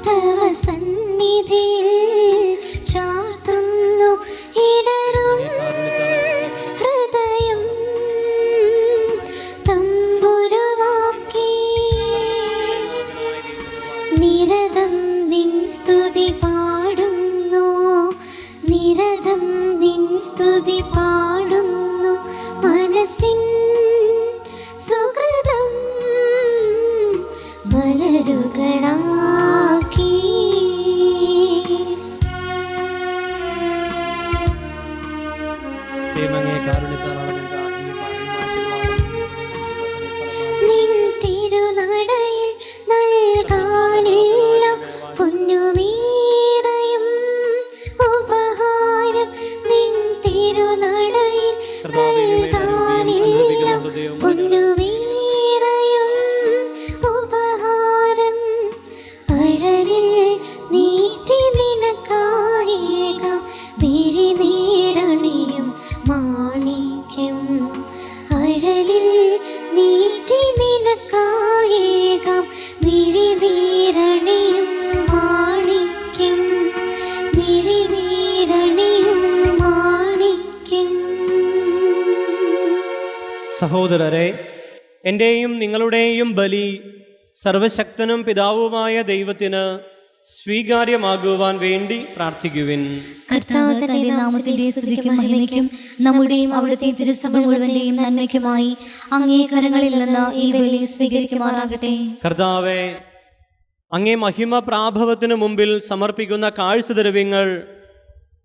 തവ സന്നിധിയിൽ ചാർത്തുന്നു ഇടറും ഹൃദയം തമ്പുരുവാക്കി. നിരതം നിൻ സ്തുതി പാടുന്നു, നിരതം നിൻ സ്തുതി പാടുന്നു, മനസ്സിൻ സുകൃതം മലരുകളാക്കി. നിൻ തിരുനടയിൽ നൽകാനില്ല പൊന്നുമീറയും ഉപഹാരം, നിൻ തിരുനടയിൽ നൽകാനില്ല പൊന്നുമീറയും ഉപഹാരം, അഴലിൽ നീറ്റി നിനക്കായേകം വിഴിനീരണിയും മാണിക്യം. സഹോദരരെ, എൻ്റെയും നിങ്ങളുടെയും ബലി സർവശക്തനും പിതാവുമായ ദൈവത്തിന് സ്വീകാര്യമാകുവാൻ വേണ്ടി പ്രാർത്ഥിക്കുവിൻ. കർത്താവ് തന്റെ നാമത്തിന്റെ സ്തുതിക്കും മഹിമയ്ക്കും നമ്മുടെയും അവിടുത്തെ തിരുസഭ മുഴുവന്റെയും നന്മയ്ക്കുമായി അങ്ങേ കരങ്ങളിൽ നിന്ന് ഈ ബലി സ്വീകരിക്കുമാറാകട്ടെ. കർത്താവേ, അങ്ങേ മഹിമ പ്രാഭവത്തിനു മുമ്പിൽ സമർപ്പിക്കുന്ന കാഴ്ചദ്രവ്യങ്ങൾ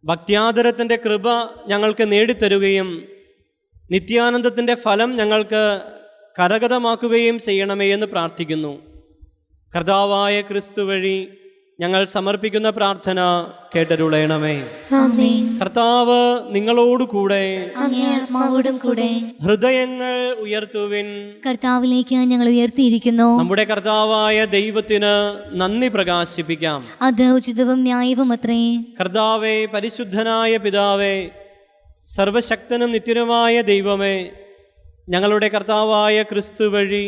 ഭക്ത്യാദരത്തിൻ്റെ കൃപ ഞങ്ങൾക്ക് നേടിത്തരുകയും നിത്യാനന്ദത്തിൻ്റെ ഫലം ഞങ്ങൾക്ക് കരഗതമാക്കുകയും ചെയ്യണമേ എന്ന് പ്രാർത്ഥിക്കുന്നു. കർത്താവായ ക്രിസ്തു വഴി ഞങ്ങൾ സമർപ്പിക്കുന്ന പ്രാർത്ഥന കേട്ടരുളയണമേ. ആമേൻ. കർത്താവ് നിങ്ങളോടുകൂടെ, അങ്ങേ ആത്മാവോടും കൂടെ. ഹൃദയങ്ങൾ ഉയർത്തുവിൻ. കർത്താവിലേക്ക് ഞങ്ങൾ ഉയർത്തിയിരിക്കുന്നു. നമ്മുടെ കർത്താവായ ദൈവത്തിന് നന്ദി പ്രകാശിപ്പിക്കാം. അത് ഉചിതവും ന്യായവും അത്രേ. കർത്താവേ, പരിശുദ്ധനായ പിതാവേ, സർവശക്തനും നിത്യനുമായ ദൈവമേ, ഞങ്ങളുടെ കർത്താവായ ക്രിസ്തു വഴി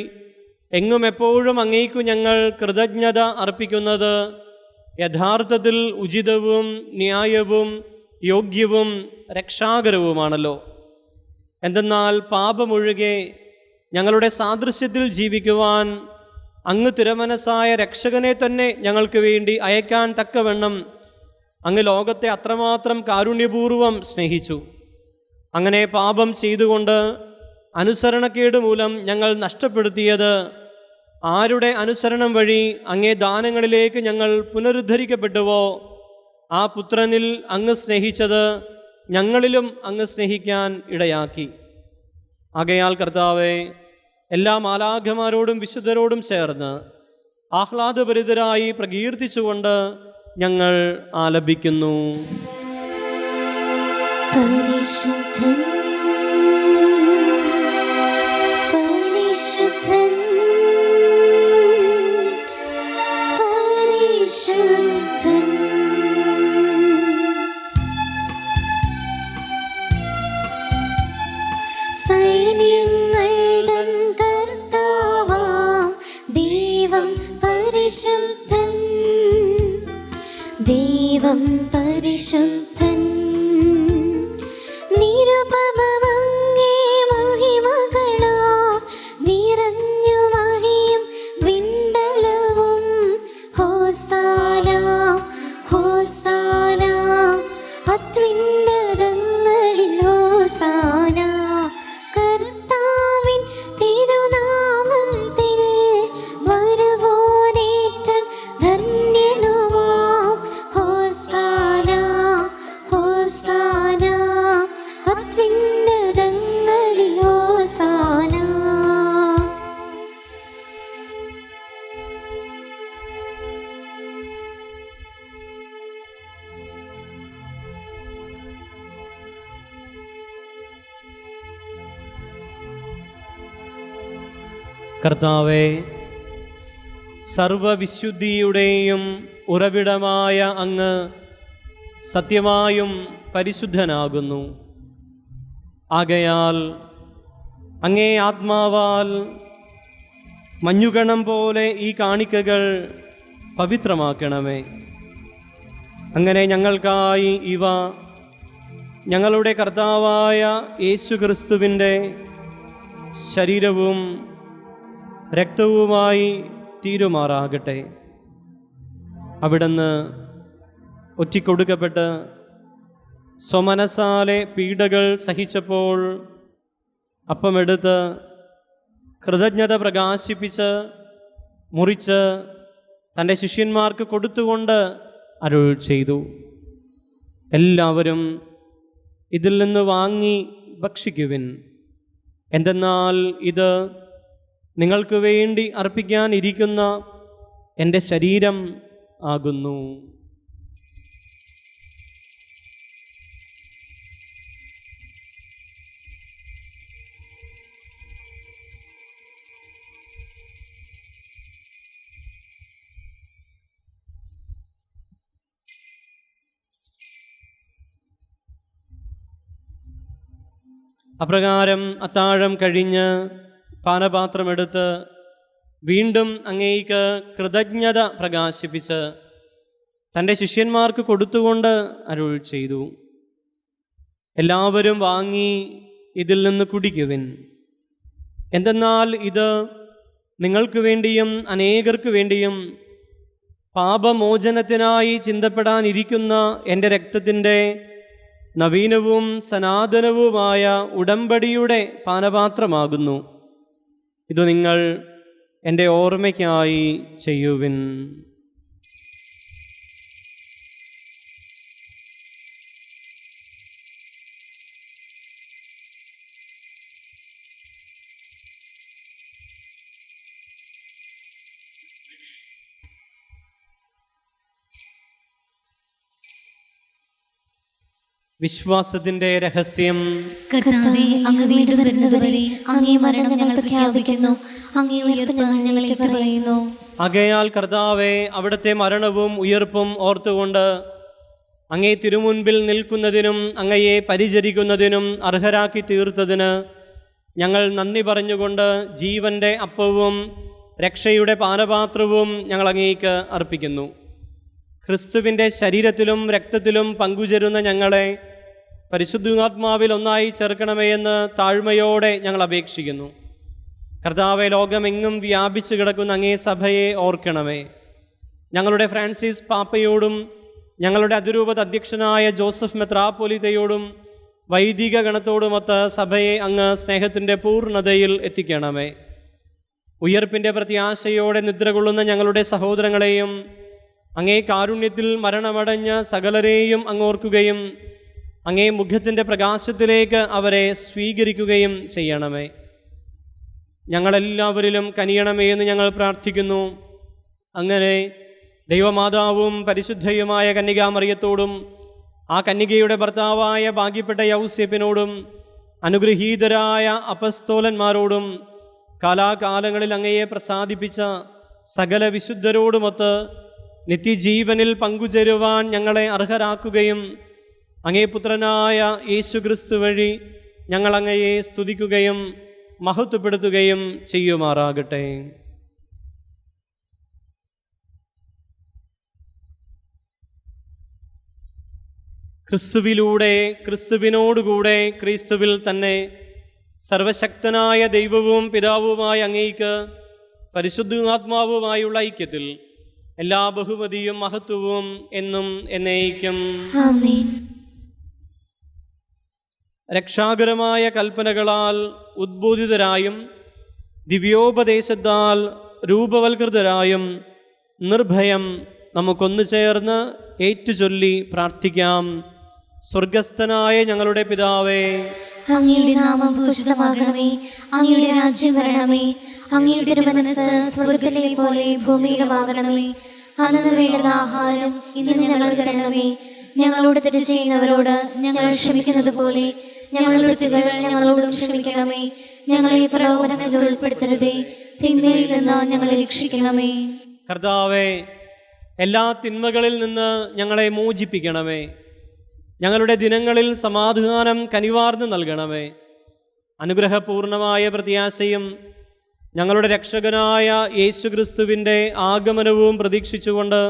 എങ്ങും എപ്പോഴും അങ്ങേക്കു ഞങ്ങൾ കൃതജ്ഞത അർപ്പിക്കുന്നത് യഥാർത്ഥത്തിൽ ഉചിതവും ന്യായവും യോഗ്യവും രക്ഷാകരവുമാണല്ലോ. എന്തെന്നാൽ പാപമൊഴികെ ഞങ്ങളുടെ സാദൃശ്യത്തിൽ ജീവിക്കുവാൻ അങ്ങ് തിരുമനസ്സായ രക്ഷകനെ തന്നെ ഞങ്ങൾക്ക് വേണ്ടി അയക്കാൻ തക്കവണ്ണം അങ്ങ് ലോകത്തെ അത്രമാത്രം കാരുണ്യപൂർവം സ്നേഹിച്ചു. അങ്ങനെ പാപം ചെയ്തുകൊണ്ട് അനുസരണക്കേട് മൂലം ഞങ്ങൾ നഷ്ടപ്പെടുത്തിയത് ആരുടെ അനുസരണം വഴി അങ്ങേ ദാനങ്ങളിലേക്ക് ഞങ്ങൾ പുനരുദ്ധരിക്കപ്പെട്ടുവോ ആ പുത്രനിൽ അങ്ങ് സ്നേഹിച്ചത് ഞങ്ങളിലും അങ്ങ് സ്നേഹിക്കാൻ ഇടയാക്കി. ആകയാൽ കർത്താവെ, എല്ലാ മാലാഖമാരോടും വിശുദ്ധരോടും ചേർന്ന് ആഹ്ലാദഭരിതരായി പ്രകീർത്തിച്ചുകൊണ്ട് ഞങ്ങൾ ആലപിക്കുന്നു. പരിശുദ്ധൻ പരിശുദ്ധൻ പരിശുദ്ധൻ. സൈന്യങ്ങളുടെ കർത്താവാം ദൈവം പരിശുദ്ധൻ, ദൈവം പരിശുദ്ധൻ. നിരുപമങ്ങേ മഹിമകളാ നിറഞ്ഞു മഹിയും വിണ്ടലവും. ഹോസാന ഹോസാന അത്യുന്നതങ്ങളിൽ ഹോസാന. കർത്താവിൻ തിരുനാമത്തിൽ വരുവോനേറ്റം ധന്യനുമാം. ഹോസാന ഹോസാന അത്യുന്നതങ്ങളിൽ ഹോസാന. കർത്താവേ, സർവവിശുദ്ധിയുടെയും ഉറവിടമായ അങ്ങ് സത്യമായും പരിശുദ്ധനാകുന്നു. ആകയാൽ അങ്ങേ ആത്മാവാൽ മഞ്ഞുകണം പോലെ ഈ കാണിക്കകൾ പവിത്രമാക്കണമേ. അങ്ങനെ ഞങ്ങൾക്കായി ഇവ ഞങ്ങളുടെ കർത്താവായ യേശുക്രിസ്തുവിൻ്റെ ശരീരവും രക്തവുമായി തീരുമാറാകട്ടെ. അവിടുന്ന് ഒറ്റിക്കൊടുക്കപ്പെട്ട് സ്വമനസാലെ പീഡകൾ സഹിച്ചപ്പോൾ അപ്പമെടുത്ത് കൃതജ്ഞത പ്രകാശിപ്പിച്ച് മുറിച്ച് തൻ്റെ ശിഷ്യന്മാർക്ക് കൊടുത്തുകൊണ്ട് അരുൾ ചെയ്തു, എല്ലാവരും ഇതിൽ നിന്ന് വാങ്ങി ഭക്ഷിക്കുവിൻ. എന്തെന്നാൽ ഇത് നിങ്ങൾക്ക് വേണ്ടി അർപ്പിക്കാനിരിക്കുന്ന എൻ്റെ ശരീരം ആകുന്നു. അപ്രകാരം അത്താഴം കഴിഞ്ഞ് പാനപാത്രമെടുത്ത് വീണ്ടും അങ്ങേയ്ക്ക് കൃതജ്ഞത പ്രകാശിപ്പിച്ച് തൻ്റെ ശിഷ്യന്മാർക്ക് കൊടുത്തുകൊണ്ട് അരുൾ ചെയ്തു, എല്ലാവരും വാങ്ങി ഇതിൽ നിന്ന് കുടിക്കുവിൻ. എന്തെന്നാൽ ഇത് നിങ്ങൾക്ക് വേണ്ടിയും അനേകർക്ക് വേണ്ടിയും പാപമോചനത്തിനായി ചിന്തപ്പെടാനിരിക്കുന്ന എൻ്റെ രക്തത്തിൻ്റെ നവീനവും സനാതനവുമായ ഉടമ്പടിയുടെ പാനപാത്രമാകുന്നു. ഇത് നിങ്ങൾ എൻ്റെ ഓർമ്മയ്ക്കായി ചെയ്യുവിൻ. വിശ്വാസത്തിന്റെ രഹസ്യം. കർത്താവേ, അങ്ങ് വീണ്ടും വരുന്നതുവരെ അങ്ങേ മരണം ഞങ്ങൾ പ്രഖ്യാപിക്കുന്നു, അങ്ങേ ഉയർപ്പ് ഞങ്ങൾ പറയുന്നു. ആകയാൽ കർത്താവേ, അവിടുത്തെ മരണവും ഉയർപ്പും ഓർത്തുകൊണ്ട് അങ്ങേ തിരുമുൻപിൽ നിൽക്കുന്നതിനും അങ്ങയെ പരിചരിക്കുന്നതിനും അർഹരാക്കി തീർത്തതിന് ഞങ്ങൾ നന്ദി പറഞ്ഞുകൊണ്ട് ജീവന്റെ അപ്പവും രക്ഷയുടെ പാനപാത്രവും ഞങ്ങൾ അങ്ങേക്ക് അർപ്പിക്കുന്നു. ക്രിസ്തുവിൻ്റെ ശരീരത്തിലും രക്തത്തിലും പങ്കുചേരുന്ന ഞങ്ങളെ പരിശുദ്ധാത്മാവിൽ ഒന്നായി ചേർക്കണമേ എന്ന് താഴ്മയോടെ ഞങ്ങൾ അപേക്ഷിക്കുന്നു. കർത്താവെ, ലോകമെങ്ങും വ്യാപിച്ചു കിടക്കുന്ന അങ്ങേ സഭയെ ഓർക്കണമേ. ഞങ്ങളുടെ ഫ്രാൻസിസ് പാപ്പയോടും ഞങ്ങളുടെ അതിരൂപത അധ്യക്ഷനായ ജോസഫ് മെത്രാപ്പൊലീത്തയോടും വൈദിക ഗണത്തോടുമൊത്ത് സഭയെ അങ്ങ് സ്നേഹത്തിൻ്റെ പൂർണ്ണതയിൽ എത്തിക്കണമേ. ഉയർപ്പിൻ്റെ പ്രത്യാശയോടെ നിദ്ര കൊള്ളുന്ന ഞങ്ങളുടെ സഹോദരങ്ങളെയും അങ്ങേ കാരുണ്യത്തിൽ മരണമടഞ്ഞ സകലരെയും അങ്ങോർക്കുകയും അങ്ങേ മുഖത്തിൻ്റെ പ്രകാശത്തിലേക്ക് അവരെ സ്വീകരിക്കുകയും ചെയ്യണമേ. ഞങ്ങളെല്ലാവരിലും കനിയണമേ എന്ന് ഞങ്ങൾ പ്രാർത്ഥിക്കുന്നു. അങ്ങനെ ദൈവമാതാവും പരിശുദ്ധയുമായ കന്യകാമറിയത്തോടും ആ കന്യകയുടെ ഭർത്താവായ ഭാഗ്യപ്പെട്ട യൗസേപ്പിനോടും അനുഗ്രഹീതരായ അപ്പസ്തോലന്മാരോടും കാലാകാലങ്ങളിൽ അങ്ങയെ പ്രസാദിപ്പിച്ച സകല വിശുദ്ധരോടുമൊത്ത് നിത്യജീവനിൽ പങ്കുചേരുവാൻ ഞങ്ങളെ അർഹരാക്കുകയും അങ്ങേ പുത്രനായ യേശുക്രിസ്തു വഴി ഞങ്ങൾ അങ്ങയെ സ്തുതിക്കുകയും മഹത്വപ്പെടുത്തുകയും ചെയ്യുമാറാകട്ടെ. ക്രിസ്തുവിലൂടെ, ക്രിസ്തുവിനോടുകൂടെ, ക്രിസ്തുവിൽ തന്നെ സർവശക്തനായ ദൈവവും പിതാവുമായ അങ്ങേക്ക് പരിശുദ്ധാത്മാവുമായുള്ള ഐക്യത്തിൽ എല്ലാ ബഹുമതിയും മഹത്വവും എന്നും എന്നേക്കും ആമേൻ. രക്ഷാകരമായ കൽപ്പനകളാൽ ഉദ്ബോധിതരായും ദിവ്യോപദേശത്താൽ രൂപവൽകൃതരായും നിർഭയം നമുക്കൊന്നു ചേർന്ന് ഏറ്റുചൊല്ലി പ്രാർത്ഥിക്കാം. സ്വർഗസ്ഥനായ ഞങ്ങളുടെ പിതാവേ, അങ്ങയുടെ നാമം പൂജിതമാകണമേ, അങ്ങയുടെ രാജ്യം വരണമേ, അങ്ങയുടെ തിരുമനസ്സ് സ്വർഗ്ഗത്തിലെ പോലെ ഭൂമിയിലുമാകണമേ. അന്നു വേണ്ടുന്ന ആഹാരം ഇന്ന് ഞങ്ങൾക്ക് തരണമേ. ഞങ്ങളോട് തെറ്റ് ചെയ്യുന്നവരോട് ഞങ്ങൾ ക്ഷമിക്കുന്നത് പോലെ ഞങ്ങളുടെ തെറ്റുകൾ ഞങ്ങളോടും ക്ഷമിക്കണമേ. ഞങ്ങളെ പ്രലോഭനത്തിൽ ഉൾപ്പെടുത്തരുതേ, തിന്മയിൽ നിന്ന് ഞങ്ങളെ രക്ഷിക്കണമേ. കർത്താവേ, എല്ലാ തിന്മകളിൽ നിന്ന് ഞങ്ങളെ മോചിപ്പിക്കണമേ. ഞങ്ങളുടെ ദിനങ്ങളിൽ സമാധാനം കനിവാർന്ന് നൽകണമേ. അനുഗ്രഹപൂർണമായ പ്രത്യാശയും ഞങ്ങളുടെ രക്ഷകനായ യേശുക്രിസ്തുവിൻ്റെ ആഗമനവും പ്രതീക്ഷിച്ചുകൊണ്ട്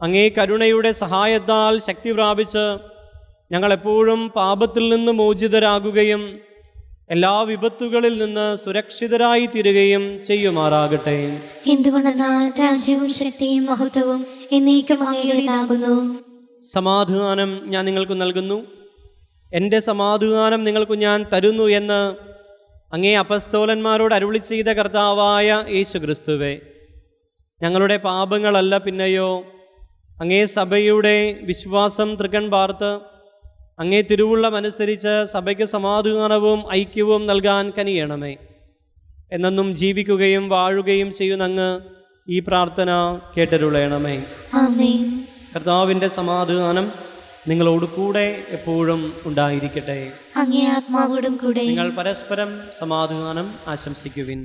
അങ്ങേ കരുണയുടെ സഹായത്താൽ ശക്തി പ്രാപിച്ച് ഞങ്ങളെപ്പോഴും പാപത്തിൽ നിന്ന് മോചിതരാകുകയും എല്ലാ വിപത്തുകളിൽ നിന്ന് സുരക്ഷിതരായി തീരുകയും ചെയ്യുമാറാകട്ടെ. എന്തുകൊണ്ടെന്നാൽ രാജ്യവും ശക്തിയും മഹത്വവും എന്നേക്കും അങ്ങയുടേതാകുന്നു. സമാധാനം ഞാൻ നിങ്ങൾക്ക് നൽകുന്നു, എൻ്റെ സമാധാനം നിങ്ങൾക്ക് ഞാൻ തരുന്നു എന്ന് അങ്ങേ അപ്പസ്തോലന്മാരോട് അരുളി ചെയ്ത കർത്താവായ യേശുക്രിസ്തുവേ, ഞങ്ങളുടെ പാപങ്ങളല്ല പിന്നെയോ അങ്ങേ സഭയുടെ വിശ്വാസം തൃക്കൺ പാർത്ത് അങ്ങേ തിരുവുള്ളമനുസരിച്ച് സഭയ്ക്ക് സമാധാനവും ഐക്യവും നൽകാൻ കനിയണമേ. എന്നെന്നും ജീവിക്കുകയും വാഴുകയും ചെയ്യുന്ന അങ്ങ് ഈ പ്രാർത്ഥന കേട്ടരുളയണമേ. ആമേൻ. കർത്താവിൻ്റെ സമാധാനം നിങ്ങളോട് കൂടെ എപ്പോഴും ഉണ്ടായിരിക്കട്ടെ. അങ്ങേ ആത്മാവോടും കൂടെ. നിങ്ങൾ പരസ്പരം സമാധാനം ആശംസിക്കുവിൻ.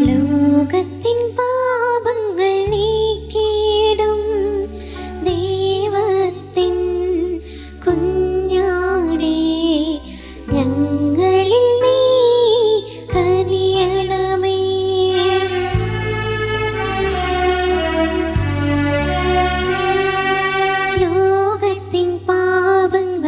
ലോകത്തിൻ പാപങ്ങൾ നീക്കിയിടും ദൈവത്തിൻ കുഞ്ഞാടേ, ഞങ്ങളിൽ നീ കനിയണമേ. ലോകത്തിൻ പാപങ്ങൾ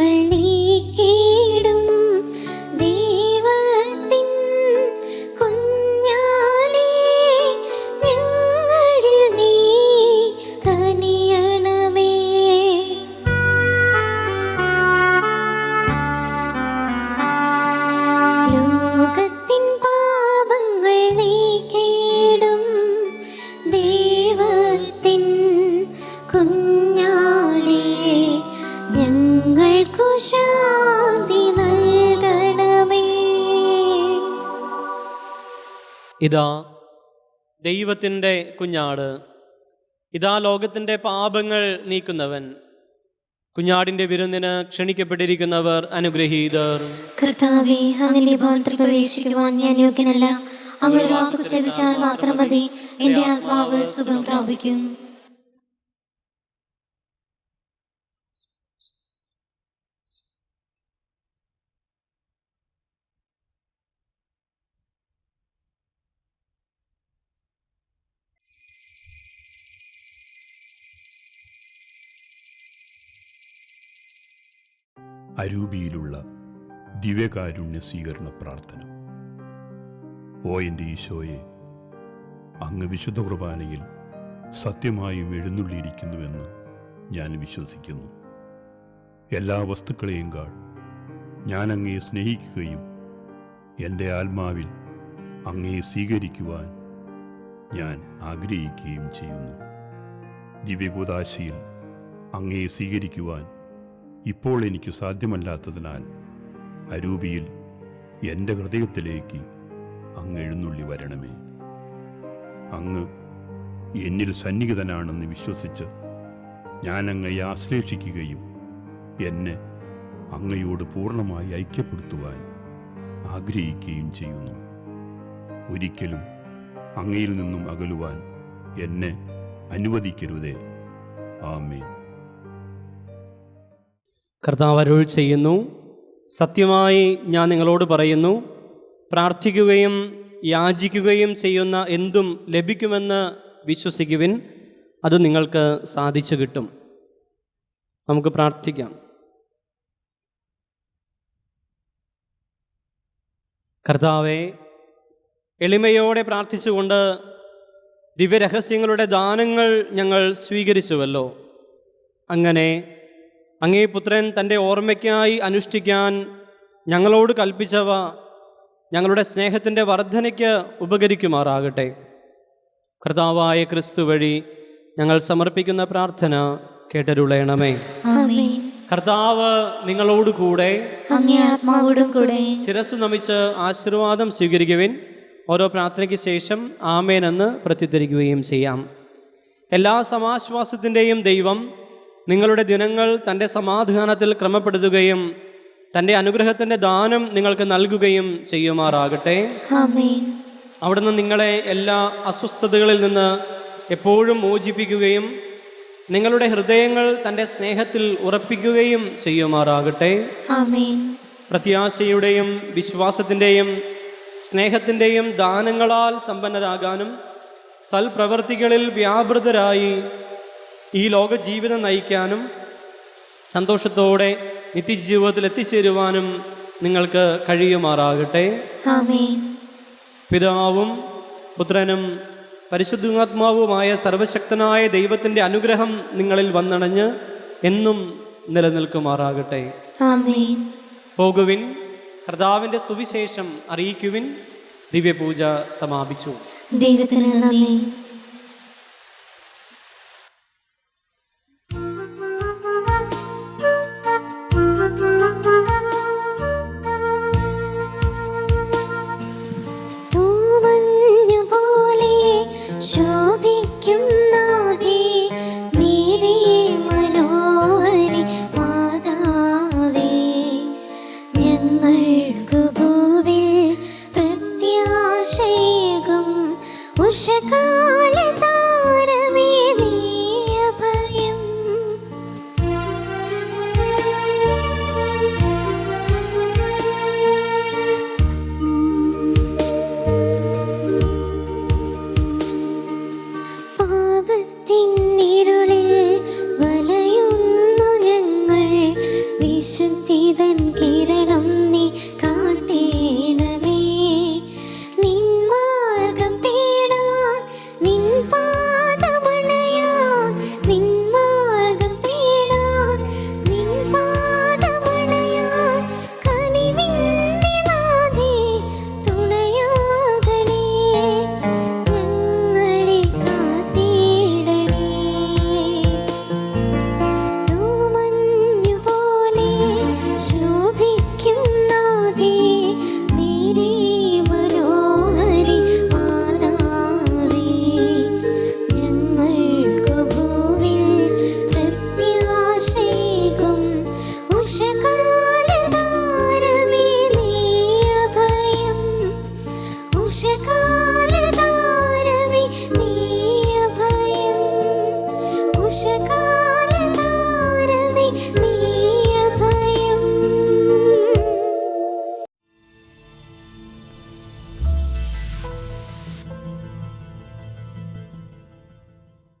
ഇതാ ദൈവത്തിൻ്റെ കുഞ്ഞാട്, ഇതാ ലോകത്തിൻ്റെ പാപങ്ങൾ നീക്കുന്നവൻ. കുഞ്ഞാടിൻ്റെ വിരുന്നിന് ക്ഷണിക്കപ്പെട്ടിരിക്കുന്നവർ അനുഗ്രഹീതർ. കർത്താവേ, അങ്ങയുടെ ഭവനത്തിൽ പ്രവേശിക്കുവാൻ ഞാൻ യോഗ്യനല്ല. അങ്ങ് ഒരു വാക്ക് ഉച്ചരിച്ചാൽ മാത്രം മതി, എൻ്റെ ആത്മാവ് സുഖം പ്രാപിക്കും. അരൂപിയിലുള്ള ദിവ്യകാരുണ്യ സ്വീകരണ പ്രാർത്ഥന. ഓ എൻ്റെ ഈശോയെ, അങ്ങ് വിശുദ്ധ കുർബാനയിൽ സത്യമായും എഴുന്നള്ളിയിരിക്കുന്നുവെന്ന് ഞാൻ വിശ്വസിക്കുന്നു. എല്ലാ വസ്തുക്കളെയും കാൾ ഞാൻ അങ്ങയെ സ്നേഹിക്കുകയും എൻ്റെ ആത്മാവിൽ അങ്ങയെ സ്വീകരിക്കുവാൻ ഞാൻ ആഗ്രഹിക്കുകയും ചെയ്യുന്നു. ദിവ്യകൂദാശയിൽ അങ്ങയെ സ്വീകരിക്കുവാൻ ഇപ്പോൾ എനിക്ക് സാധ്യമല്ലാത്തതിനാൽ അരൂപിയിൽ എൻ്റെ ഹൃദയത്തിലേക്ക് അങ്ങ് എഴുന്നള്ളി വരണമേ. അങ്ങ് എന്നിൽ സന്നിഹിതനാണെന്ന് വിശ്വസിച്ച് ഞാൻ അങ്ങയെ ആശ്ലേഷിക്കുകയും എന്നെ അങ്ങയോട് പൂർണ്ണമായി ഐക്യപ്പെടുത്തുവാൻ ആഗ്രഹിക്കുകയും ചെയ്യുന്നു. ഒരിക്കലും അങ്ങയിൽ നിന്നും അകലുവാൻ എന്നെ അനുവദിക്കരുതേ. ആമേൻ. കർത്താവ് അരുൾ ചെയ്യുന്നു, സത്യമായി ഞാൻ നിങ്ങളോട് പറയുന്നു, പ്രാർത്ഥിക്കുകയും യാചിക്കുകയും ചെയ്യുന്ന എന്തും ലഭിക്കുമെന്ന് വിശ്വസിക്കുവിൻ, അത് നിങ്ങൾക്ക് സാധിച്ചു കിട്ടും. നമുക്ക് പ്രാർത്ഥിക്കാം. കർത്താവെ, എളിമയോടെ പ്രാർത്ഥിച്ചുകൊണ്ട് ദിവ്യരഹസ്യങ്ങളുടെ ദാനങ്ങൾ ഞങ്ങൾ സ്വീകരിച്ചുവല്ലോ. അങ്ങനെ അങ്ങേ പുത്രൻ തൻ്റെ ഓർമ്മയ്ക്കായി അനുഷ്ഠിക്കാൻ ഞങ്ങളോട് കൽപ്പിച്ചവ ഞങ്ങളുടെ സ്നേഹത്തിൻ്റെ വർധനയ്ക്ക് ഉപകരിക്കുമാറാകട്ടെ. കർത്താവായ ക്രിസ്തു വഴി ഞങ്ങൾ സമർപ്പിക്കുന്ന പ്രാർത്ഥന കേട്ടരുളയണമേ. ആമേൻ. കർത്താവ് നിങ്ങളോട് കൂടെ, അങ്ങേ ആത്മാവോടും കൂടെ. ശിരസ്സു നമിച്ച് ആശീർവാദം സ്വീകരിക്കുവിൻ. ഓരോ പ്രാർത്ഥനയ്ക്ക് ശേഷം ആമേൻ എന്ന് പ്രത്യുത്തരിക്കുകയും ചെയ്യാം. എല്ലാ സമാശ്വാസത്തിൻ്റെയും ദൈവം നിങ്ങളുടെ ദിനങ്ങൾ തൻ്റെ സമാധാനത്തിൽ ക്രമപ്പെടുത്തുകയും തൻ്റെ അനുഗ്രഹത്തിൻ്റെ ദാനം നിങ്ങൾക്ക് നൽകുകയും ചെയ്യുമാറാകട്ടെ. ആമേൻ. അവിടുന്ന് നിങ്ങളെ എല്ലാ അസ്വസ്ഥതകളിൽ നിന്ന് എപ്പോഴും മോചിപ്പിക്കുകയും നിങ്ങളുടെ ഹൃദയങ്ങൾ തൻ്റെ സ്നേഹത്തിൽ ഉറപ്പിക്കുകയും ചെയ്യുമാറാകട്ടെ. ആമേൻ. പ്രത്യാശയുടെയും വിശ്വാസത്തിൻ്റെയും സ്നേഹത്തിൻ്റെയും ദാനങ്ങളാൽ സമ്പന്നരാകാനും സൽപ്രവർത്തികളിൽ വ്യാപൃതരായി ഈ ലോക ജീവിതം നയിക്കാനും സന്തോഷത്തോടെ നിത്യജീവിതത്തിൽ എത്തിച്ചേരുവാനും നിങ്ങൾക്ക് കഴിയുമാറാകട്ടെ. ആമേൻ. പിതാവും പുത്രനും പരിശുദ്ധാത്മാവുമായ സർവശക്തനായ ദൈവത്തിൻ്റെ അനുഗ്രഹം നിങ്ങളിൽ വന്നണഞ്ഞ് എന്നും നിലനിൽക്കുമാറാകട്ടെ. ആമേൻ. പോകുവിൻ, കർത്താവിൻ്റെ സുവിശേഷം അറിയിക്കുവിൻ. ദിവ്യപൂജ സമാപിച്ചു. ദൈവത്തിന് നന്ദി.